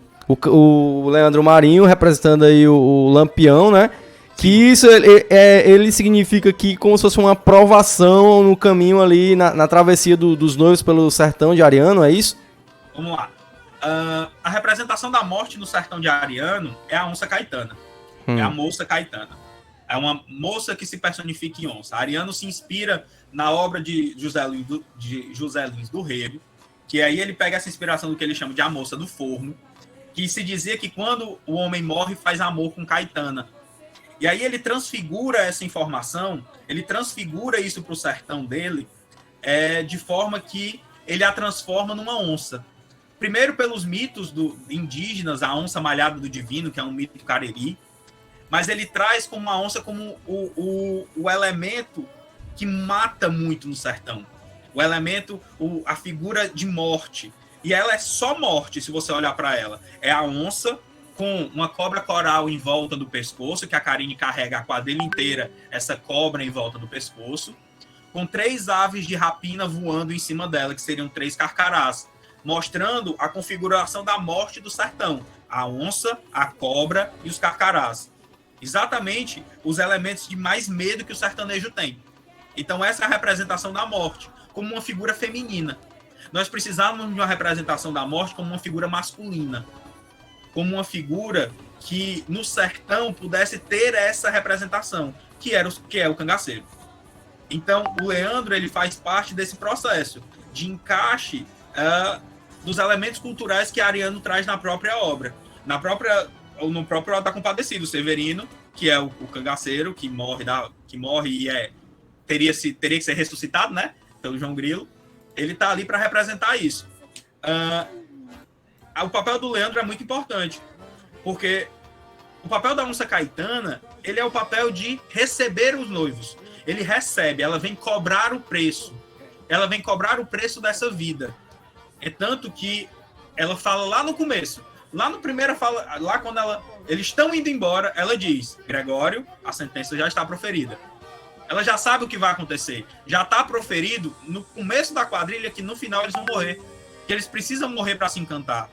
Leandro Marinho representando aí o Lampião, né, que isso ele significa que como se fosse uma provação no caminho ali, na travessia dos noivos pelo sertão de Ariano, é isso? Vamos lá. A representação da morte no sertão de Ariano é a onça caetana. É a moça caetana. É uma moça que se personifica em onça. Ariano se inspira na obra de José Lins do Rego, que aí ele pega essa inspiração do que ele chama de a moça do forno, que se dizia que quando o homem morre faz amor com Caetana. E aí ele transfigura essa informação, ele transfigura isso para o sertão dele, de forma que ele a transforma numa onça. Primeiro pelos mitos indígenas, a onça malhada do divino, que é um mito do Cariri, mas ele traz como uma onça como o elemento que mata muito no sertão. O elemento, a figura de morte. E ela é só morte, se você olhar para ela. É a onça com uma cobra coral em volta do pescoço, que a Karine carrega a quadrilha inteira, essa cobra em volta do pescoço, com 3 aves de rapina voando em cima dela, que seriam 3 carcarás, mostrando a configuração da morte do sertão. A onça, a cobra e os carcarás. Exatamente os elementos de mais medo que o sertanejo tem. Então essa é a representação da morte, como uma figura feminina. Nós precisávamos de uma representação da morte como uma figura masculina, como uma figura que no sertão pudesse ter essa representação, que é o cangaceiro. Então o Leandro ele faz parte desse processo de encaixe dos elementos culturais que Ariano traz na própria obra. No próprio Auto da Compadecida, o Severino, que é o cangaceiro, que morre e teria que ser ressuscitado, né, pelo João Grilo, ele está ali para representar isso. O papel do Leandro é muito importante, porque o papel da onça caetana, ele é o papel de receber os noivos. Ele recebe, ela vem cobrar o preço. Ela vem cobrar o preço dessa vida. É tanto que ela fala lá no começo, lá no primeiro fala, lá quando eles estão indo embora, ela diz: Gregório, a sentença já está proferida. Ela já sabe o que vai acontecer. Já está proferido no começo da quadrilha que no final eles vão morrer. Que eles precisam morrer para se encantar.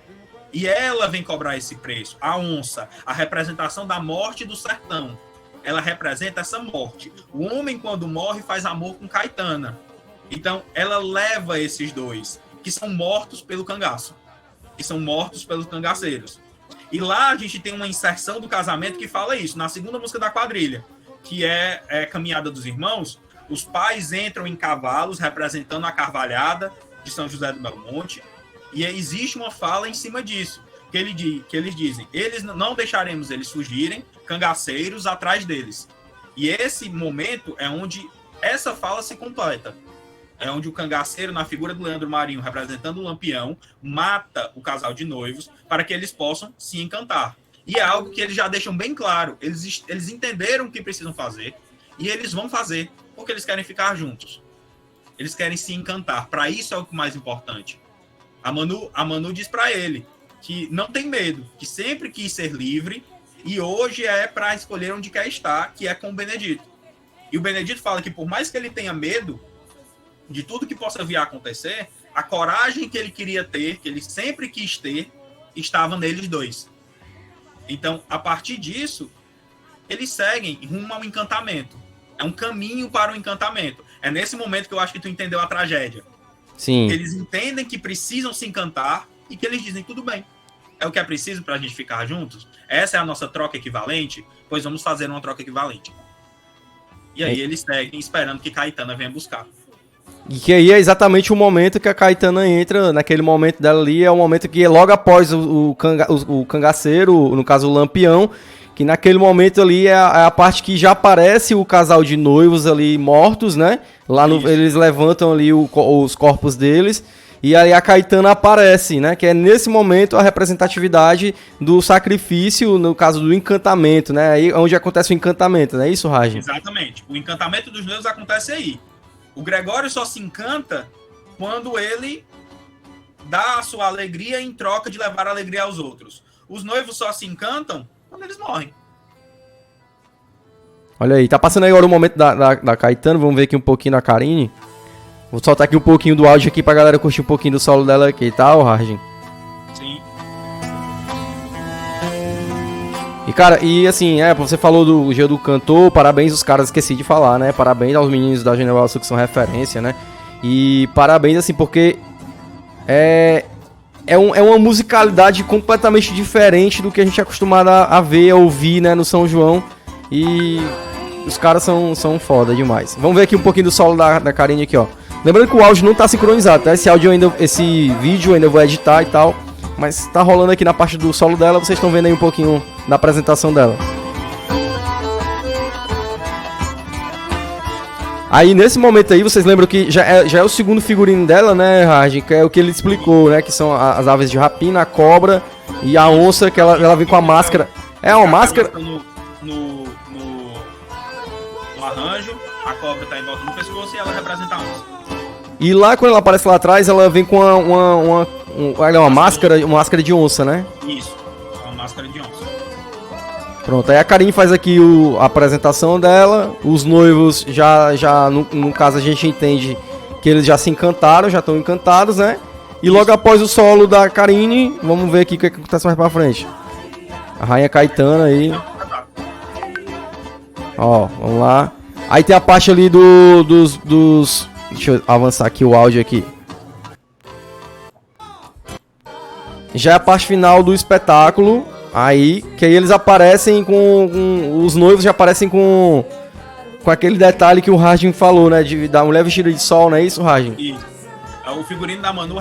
E ela vem cobrar esse preço. A onça, a representação da morte do sertão. Ela representa essa morte. O homem, quando morre, faz amor com Caetana. Então, ela leva esses dois, que são mortos pelo cangaço. Que são mortos pelos cangaceiros. E lá a gente tem uma inserção do casamento que fala isso. Na segunda música da quadrilha, que é Caminhada dos Irmãos, Os pais entram em cavalos representando a carvalhada de São José do Belo Monte, e existe uma fala em cima disso, que eles dizem: eles não deixaremos eles fugirem, cangaceiros atrás deles. E esse momento é onde essa fala se completa. É onde o cangaceiro, na figura do Leandro Marinho, representando o Lampião, mata o casal de noivos para que eles possam se encantar. E é algo que eles já deixam bem claro. Eles entenderam o que precisam fazer e eles vão fazer porque eles querem ficar juntos. Eles querem se encantar. Para isso é o mais importante. A Manu diz para ele que não tem medo, que sempre quis ser livre e hoje é para escolher onde quer estar, que é com o Benedito. E o Benedito fala que por mais que ele tenha medo de tudo que possa vir a acontecer, a coragem que ele queria ter, que ele sempre quis ter, estava neles dois. Então, a partir disso, eles seguem rumo ao encantamento. É um caminho para o encantamento. É nesse momento que eu acho que tu entendeu a tragédia. Sim. Eles entendem que precisam se encantar e que eles dizem: tudo bem, é o que é preciso para a gente ficar juntos? Essa é a nossa troca equivalente? Pois vamos fazer uma troca equivalente. E aí eles seguem esperando que Caetana venha buscar. E que aí é exatamente o momento que a Caetana entra, naquele momento dela ali, é o momento que logo após o cangaceiro, no caso o Lampião, que naquele momento ali é a parte que já aparece o casal de noivos ali mortos, né? Lá eles levantam ali os corpos deles, e aí a Caetana aparece, né? Que é nesse momento a representatividade do sacrifício, no caso do encantamento, né? Aí onde acontece o encantamento, não é isso, Raj? Exatamente. O encantamento dos noivos acontece aí. O Gregório só se encanta quando ele dá a sua alegria em troca de levar alegria aos outros. Os noivos só se encantam quando eles morrem. Olha aí, tá passando aí agora o momento da Caetana, vamos ver aqui um pouquinho da Karine. Vou soltar aqui um pouquinho do áudio aqui pra galera curtir um pouquinho do solo dela aqui, tá, Raj? Sim. E, cara, assim, você falou do Dia do Cantor, parabéns os caras, esqueci de falar, né? Parabéns aos meninos da General Sul que são referência, né? E parabéns, assim, porque é uma musicalidade completamente diferente do que a gente é acostumado a ver, a ouvir, né, no São João. E os caras são foda demais. Vamos ver aqui um pouquinho do solo da Karine aqui, ó. Lembrando que o áudio não tá sincronizado, tá? Esse vídeo eu ainda vou editar e tal. Mas tá rolando aqui na parte do solo dela, vocês estão vendo aí um pouquinho da apresentação dela. Aí nesse momento aí, vocês lembram que já é o segundo figurino dela, né, Raj? Que é o que ele explicou, né? Que são as aves de rapina, a cobra e a onça, que ela vem com a máscara. É uma máscara... No arranjo, a cobra tá em volta do pescoço e ela representa a onça. E lá, quando ela aparece lá atrás, ela vem com uma máscara de onça, né? Isso, uma máscara de onça. Pronto, aí a Karine faz aqui a apresentação dela. Os noivos no caso a gente entende que eles já se encantaram, já estão encantados, né? E logo após o solo da Karine, vamos ver aqui o que acontece mais pra frente. A rainha Caetana aí. Ó, vamos lá. Aí tem a parte ali dos... Deixa eu avançar aqui o áudio aqui. Já é a parte final do espetáculo. Aí, que aí eles aparecem os noivos já aparecem com aquele detalhe que o Raj falou, né? Da mulher vestida de sol, não é isso, Raj? Isso. O figurino da Manu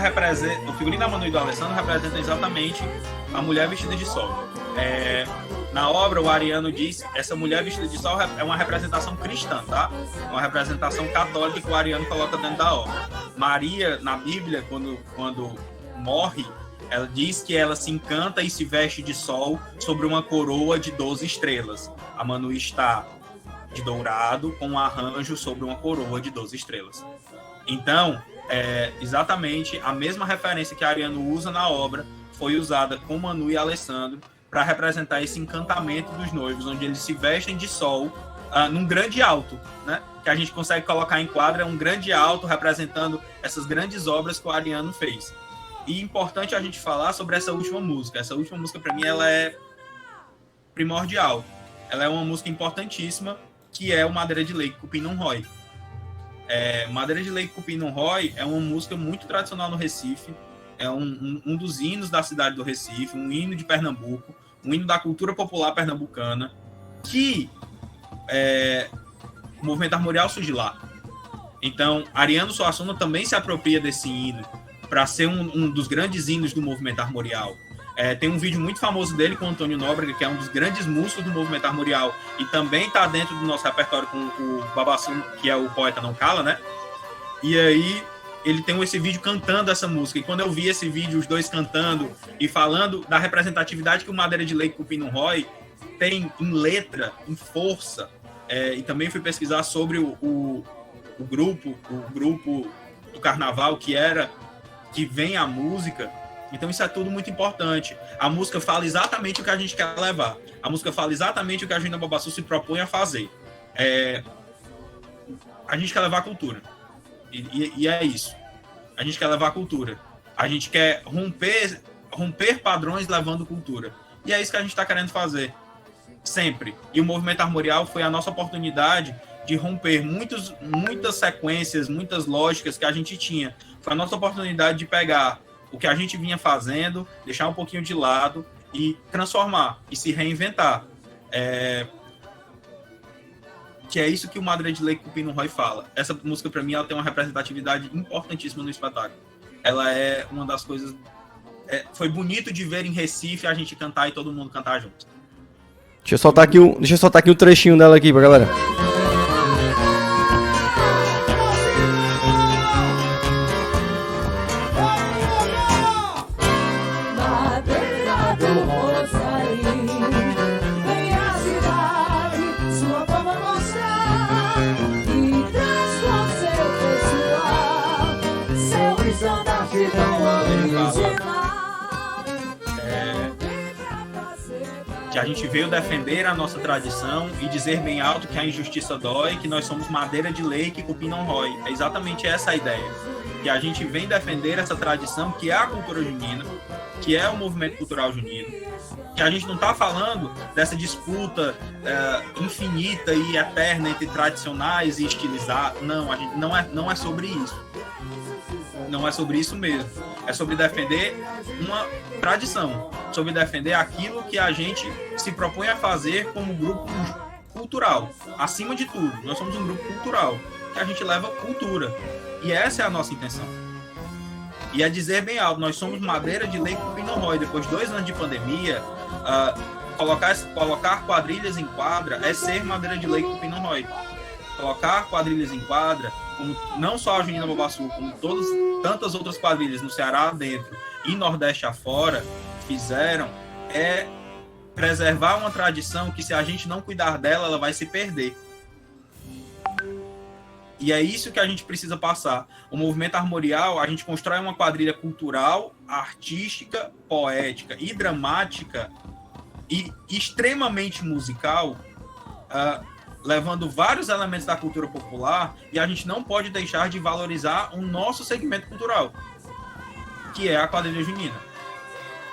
e do Alessandro representa exatamente a mulher vestida de sol. Na obra, o Ariano diz que essa mulher vestida de sol é uma representação cristã, tá? Uma representação católica que o Ariano coloca dentro da obra. Maria, na Bíblia, quando morre, ela diz que ela se encanta e se veste de sol sobre uma coroa de 12 estrelas. A Manu está de dourado com um arranjo sobre uma coroa de 12 estrelas. Então, exatamente a mesma referência que Ariano usa na obra foi usada com Manu e Alessandro para representar esse encantamento dos noivos, onde eles se vestem de sol num grande alto, né? Que a gente consegue colocar em quadra um grande alto representando essas grandes obras que o Ariano fez. E importante a gente falar sobre essa última música. Essa última música, para mim, ela é primordial. Ela é uma música importantíssima, que é o Madeira de Lei, Cupim Não Rói. Madeira de Lei, Cupim Não Rói é uma música muito tradicional no Recife. É um dos hinos da cidade do Recife, um hino de Pernambuco, um hino da cultura popular pernambucana, que o movimento armorial surge lá. Então, Ariano Suassuna também se apropria desse hino para ser um dos grandes hinos do movimento armorial. Tem um vídeo muito famoso dele com o Antônio Nóbrega, que é um dos grandes músicos do movimento armorial e também está dentro do nosso repertório com o Babassu, que é o Poeta Não Cala, né? E aí ele tem esse vídeo cantando essa música. E quando eu vi esse vídeo, os dois cantando e falando da representatividade que o Madeira de Lei Cupim não Rói tem em letra, em força, e também fui pesquisar sobre o grupo do carnaval que vem a música. Então isso é tudo muito importante. A música fala exatamente o que a gente quer levar. A música fala exatamente o que a Juninho da Babassu se propõe a fazer. A gente quer levar a cultura. E é isso. A gente quer levar a cultura. A gente quer romper padrões levando cultura. E é isso que a gente está querendo fazer. Sempre. E o movimento armorial foi a nossa oportunidade de romper muitas sequências, muitas lógicas que a gente tinha. Foi a nossa oportunidade de pegar o que a gente vinha fazendo, deixar um pouquinho de lado e transformar e se reinventar. Que é isso que o Madeira de Lei Cupim não Rói fala. Essa música, para mim, ela tem uma representatividade importantíssima no espetáculo. Ela é uma das coisas... foi bonito de ver em Recife a gente cantar e todo mundo cantar junto. Deixa eu soltar aqui um trechinho dela aqui pra galera. Que a gente veio defender a nossa tradição e dizer bem alto que a injustiça dói, que nós somos madeira de lei que cupim não rói. É exatamente essa a ideia. Que a gente vem defender essa tradição que é a cultura junina, que é o movimento cultural junino. Que a gente não está falando dessa disputa infinita e eterna entre tradicionais e estilizados. Não, a gente não é sobre isso. Não é sobre isso mesmo. É sobre defender uma tradição, sobre defender aquilo que a gente se propõe a fazer como grupo cultural. Acima de tudo, nós somos um grupo cultural, que a gente leva cultura. E essa é a nossa intenção. E é dizer bem alto, nós somos Madeira de Lei Cupim não Rói. Depois de 2 anos de pandemia, colocar quadrilhas em quadra é ser Madeira de Lei Cupim não Rói. Colocar quadrilhas em quadra, como não só a Junina Babassu, como tantas outras quadrilhas no Ceará dentro e Nordeste afora fizeram, é preservar uma tradição que, se a gente não cuidar dela, ela vai se perder. E é isso que a gente precisa passar. O movimento armorial, a gente constrói uma quadrilha cultural, artística, poética e dramática e extremamente musical, levando vários elementos da cultura popular, e a gente não pode deixar de valorizar o nosso segmento cultural, que é a quadrilha junina,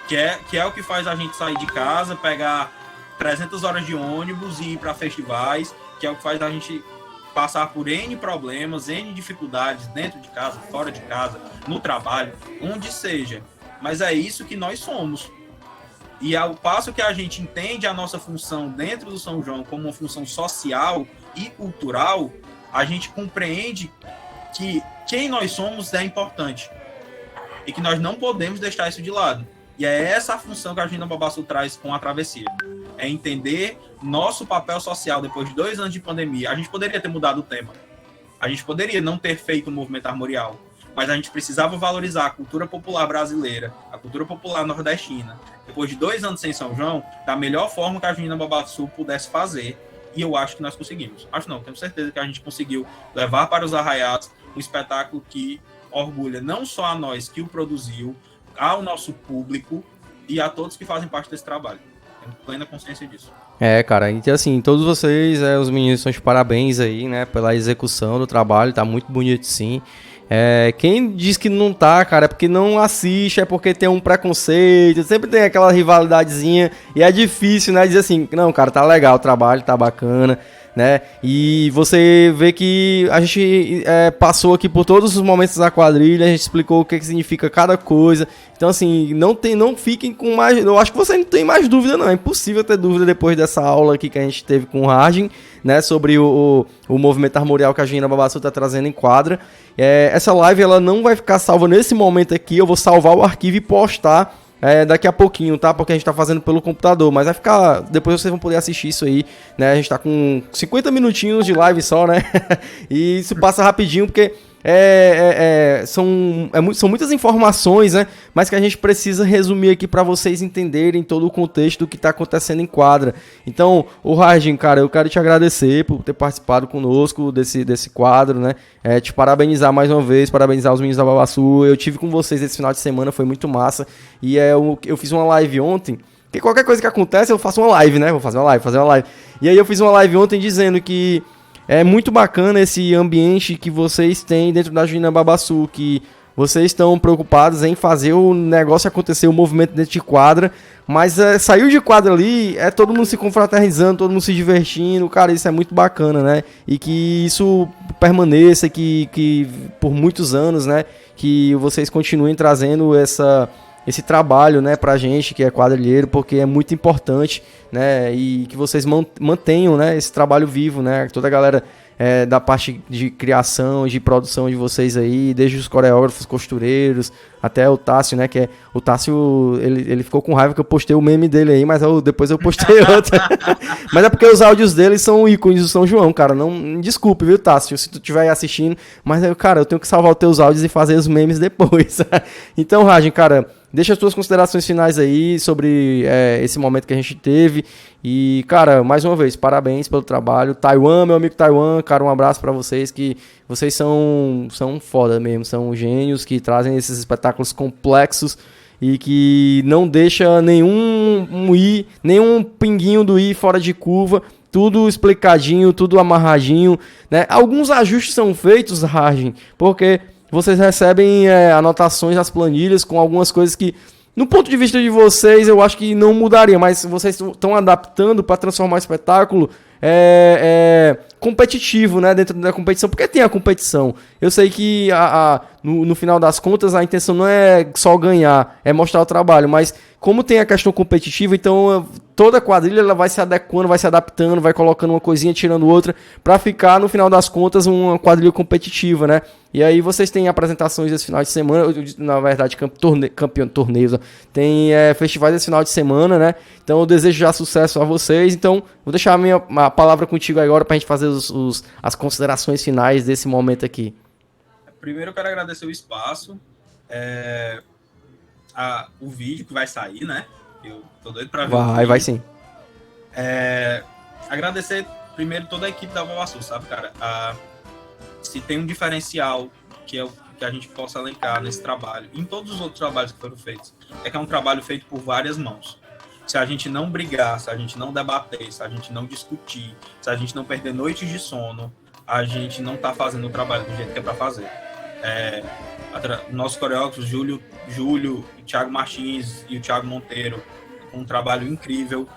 que é o que faz a gente sair de casa, pegar 300 horas de ônibus e ir para festivais, que é o que faz a gente passar por N problemas, N dificuldades dentro de casa, fora de casa, no trabalho, onde seja. Mas é isso que nós somos. E ao passo que a gente entende a nossa função dentro do São João como uma função social e cultural, a gente compreende que quem nós somos é importante e que nós não podemos deixar isso de lado. E é essa a função que a Junina Babassu traz com a travessia. É entender nosso papel social depois de 2 anos de pandemia. A gente poderia ter mudado o tema. A gente poderia não ter feito o movimento armorial. Mas a gente precisava valorizar a cultura popular brasileira, a cultura popular nordestina, depois de 2 anos sem São João, da melhor forma que a Junina Babassu pudesse fazer. E eu acho que nós conseguimos. Acho não, tenho certeza que a gente conseguiu levar para os arraiados um espetáculo que orgulha não só a nós que o produziu, ao nosso público e a todos que fazem parte desse trabalho. Tenho plena consciência disso. Cara, então assim, todos vocês, os meninos, são de parabéns aí, né, pela execução do trabalho, tá muito bonito sim. Quem diz que não tá, cara, é porque não assiste, é porque tem um preconceito, sempre tem aquela rivalidadezinha, e é difícil, né, dizer assim, não, cara, tá legal o trabalho, tá bacana, né? E você vê que a gente passou aqui por todos os momentos da quadrilha, a gente explicou o que significa cada coisa. Então, assim, não fiquem com mais... Eu acho que você não tem mais dúvida, não. É impossível ter dúvida depois dessa aula aqui que a gente teve com o Ragen, né? Sobre o movimento armorial que a Gina Babassu tá trazendo em quadra. Essa live, ela não vai ficar salva nesse momento aqui. Eu vou salvar o arquivo e postar daqui a pouquinho, tá? Porque a gente tá fazendo pelo computador, mas vai ficar... Depois vocês vão poder assistir isso aí, né? A gente tá com 50 minutinhos de live só, né? E isso passa rapidinho, porque são muitas informações, né? Mas que a gente precisa resumir aqui para vocês entenderem todo o contexto do que tá acontecendo em quadra. Então, o Ragen, cara, eu quero te agradecer por ter participado conosco desse quadro, né? Te parabenizar mais uma vez, parabenizar os meninos da Babassu. Eu tive com vocês esse final de semana, foi muito massa. E eu fiz uma live ontem, porque qualquer coisa que acontece eu faço uma live, né? Vou fazer uma live. E aí eu fiz uma live ontem dizendo que é muito bacana esse ambiente que vocês têm dentro da Gina Babassu, que vocês estão preocupados em fazer o negócio acontecer, o movimento dentro de quadra, mas saiu de quadra ali, todo mundo se confraternizando, todo mundo se divertindo, cara, isso é muito bacana, né? E que isso permaneça, que por muitos anos, né, que vocês continuem trazendo esse trabalho, né, pra gente que é quadrilheiro, porque é muito importante, né, e que vocês mantenham, né, esse trabalho vivo, né, toda a galera da parte de criação, de produção de vocês aí, desde os coreógrafos, costureiros, até o Tássio, né, o Tássio, ele ficou com raiva que eu postei o meme dele aí, mas depois eu postei outro. Mas é porque os áudios dele são ícones do São João, cara, não desculpe, viu, Tássio, se tu estiver assistindo, mas cara, eu tenho que salvar os teus áudios e fazer os memes depois. Então, Ragen, cara, deixa as tuas considerações finais aí sobre esse momento que a gente teve. E, cara, mais uma vez, parabéns pelo trabalho. Taiwan, meu amigo Taiwan, cara, um abraço pra vocês, que vocês são foda mesmo, são gênios que trazem esses espetáculos complexos e que não deixa nenhum pinguinho do i fora de curva. Tudo explicadinho, tudo amarradinho, né? Alguns ajustes são feitos, Ragen, porque vocês recebem anotações nas planilhas com algumas coisas que, no ponto de vista de vocês, eu acho que não mudaria, mas vocês estão adaptando para transformar o espetáculo competitivo, né, dentro da competição, porque tem a competição. Eu sei que no final das contas a intenção não é só ganhar, é mostrar o trabalho, mas como tem a questão competitiva, então toda a quadrilha ela vai se adequando, vai se adaptando, vai colocando uma coisinha, tirando outra, pra ficar, no final das contas, uma quadrilha competitiva, né? E aí vocês têm apresentações esse final de semana, na verdade, torneios, tem festivais esse final de semana, né? Então eu desejo já sucesso a vocês, então vou deixar a palavra contigo agora pra gente fazer as considerações finais desse momento aqui. Primeiro eu quero agradecer o espaço, o vídeo que vai sair, né? Eu tô doido pra ver. Vai sim. Agradecer primeiro toda a equipe da Babassu, sabe, cara? Se tem um diferencial que a gente possa elencar nesse trabalho, em todos os outros trabalhos que foram feitos, que é um trabalho feito por várias mãos. Se a gente não brigar, se a gente não debater, se a gente não discutir, se a gente não perder noites de sono, a gente não tá fazendo o trabalho do jeito que é pra fazer. Nossos coreógrafos, Júlio, o Thiago Martins e o Thiago Monteiro, com um trabalho incrível.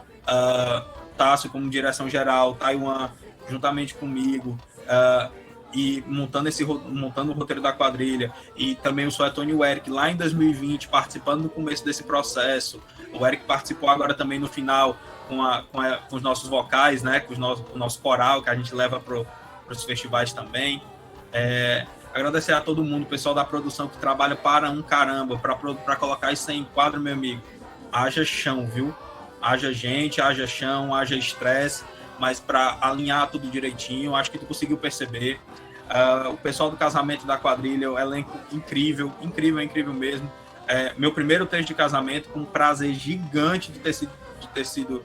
Tássio como direção geral, Taiwan juntamente comigo, e montando o roteiro da quadrilha, e também o Suetônio e o Eric lá em 2020 participando no começo desse processo. O Eric participou agora também no final com os nossos vocais, né, com o nosso coral que a gente leva para os festivais também. Agradecer a todo mundo, o pessoal da produção que trabalha para um caramba para colocar isso em quadro, meu amigo. Haja chão, viu? Haja gente, haja chão, haja estresse, mas para alinhar tudo direitinho, acho que tu conseguiu perceber. O pessoal do casamento da quadrilha, o elenco incrível mesmo. Meu primeiro texto de casamento, com um prazer gigante de ter sido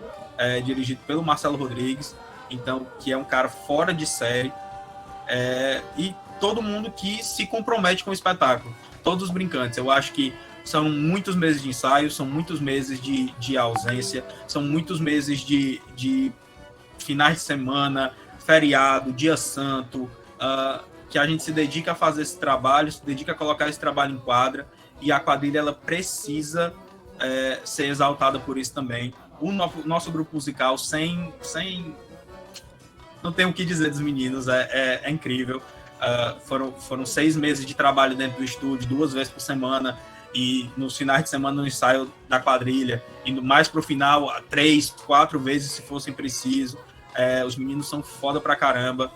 dirigido pelo Marcelo Rodrigues, então, que é um cara fora de série. E todo mundo que se compromete com o espetáculo, todos os brincantes. Eu acho que são muitos meses de ensaio, são muitos meses de ausência, são muitos meses de finais de semana, feriado, dia santo, que a gente se dedica a fazer esse trabalho, se dedica a colocar esse trabalho em quadra, e a quadrilha ela precisa ser exaltada por isso também. O nosso grupo musical, sem não tenho o que dizer dos meninos, é incrível. Foram 6 meses de trabalho dentro do estúdio, 2 vezes por semana, e nos finais de semana no ensaio da quadrilha, indo mais pro final, 3, 4 vezes se fosse preciso. Os meninos são foda pra caramba,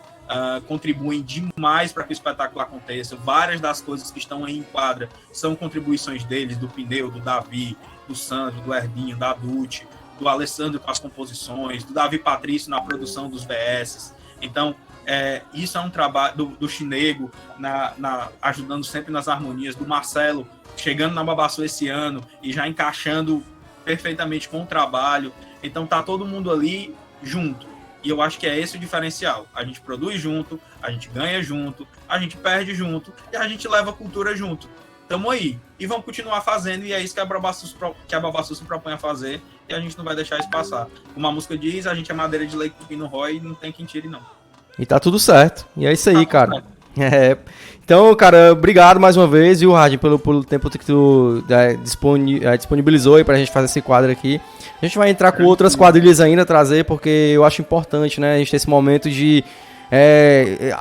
contribuem demais para que o espetáculo aconteça. Várias das coisas que estão aí em quadra são contribuições deles, do Pneu, do Davi, do Sandro, do Herdinho, da Dulce, do Alessandro com as composições, do Davi Patrício na produção dos VS. Então, isso é um trabalho do Chinego, ajudando sempre nas harmonias, do Marcelo, chegando na Babassu esse ano e já encaixando perfeitamente com o trabalho. Então, tá todo mundo ali junto. E eu acho que é esse o diferencial. A gente produz junto, a gente ganha junto, a gente perde junto e a gente leva a cultura junto. Tamo aí. E vamos continuar fazendo, e é isso que a Babassu se propõe a fazer, e a gente não vai deixar isso passar. Como a música diz, a gente é madeira de lei que o pino rói e não tem quem tire, não. E tá tudo certo. E é isso aí, cara. Então, cara, obrigado mais uma vez, viu, Harding, pelo tempo que tu disponibilizou aí pra gente fazer esse quadro aqui. A gente vai entrar com outras quadrilhas ainda, trazer, porque eu acho importante, né, a gente ter esse momento de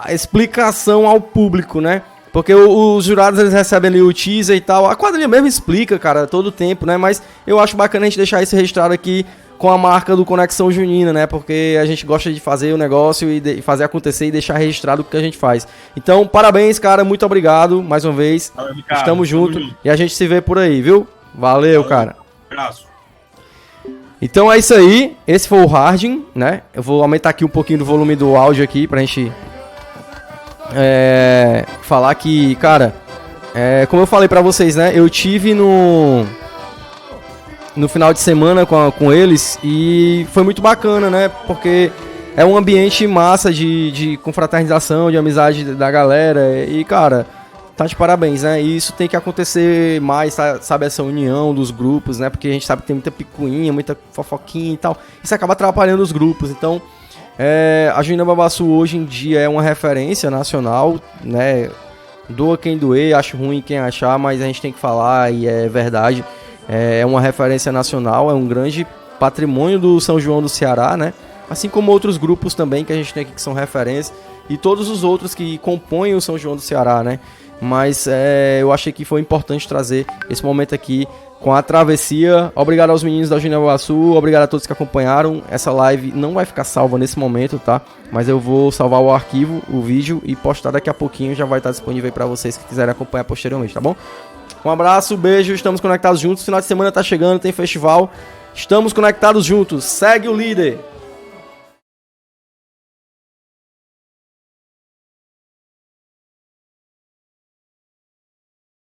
explicação ao público, né? Porque os jurados, eles recebem ali o teaser e tal. A quadrilha mesmo explica, cara, todo o tempo, né? Mas eu acho bacana a gente deixar isso registrado aqui com a marca do Conexão Junina, né? Porque a gente gosta de fazer o negócio e fazer acontecer e deixar registrado o que a gente faz. Então, parabéns, cara. Muito obrigado mais uma vez. Valeu, Ricardo. Estamos juntos e a gente se vê por aí, viu? Valeu, cara. Abraço. Então é isso aí. Esse foi o Harding, né? Eu vou aumentar aqui um pouquinho do volume do áudio aqui pra gente falar que, cara, como eu falei pra vocês, né? Eu tive no final de semana com eles e foi muito bacana, né? Porque é um ambiente massa de confraternização, de amizade da galera. E, cara, tá de parabéns, né? E isso tem que acontecer mais, sabe? Essa união dos grupos, né? Porque a gente sabe que tem muita picuinha, muita fofoquinha e tal. Isso acaba atrapalhando os grupos. Então, a Junina Babassu hoje em dia é uma referência nacional, né? Doa quem doer, acho ruim quem achar, mas a gente tem que falar e é verdade. É uma referência nacional, é um grande patrimônio do São João do Ceará, né? Assim como outros grupos também que a gente tem aqui que são referência e todos os outros que compõem o São João do Ceará, né? Mas eu achei que foi importante trazer esse momento aqui com a travessia. Obrigado aos meninos da Junina Babassu, obrigado a todos que acompanharam. Essa live não vai ficar salva nesse momento, tá? Mas eu vou salvar o arquivo, o vídeo e postar daqui a pouquinho, já vai estar disponível aí pra vocês que quiserem acompanhar posteriormente, tá bom? Um abraço, beijo, estamos conectados juntos. Final de semana tá chegando, tem festival. Estamos conectados juntos. Segue o líder.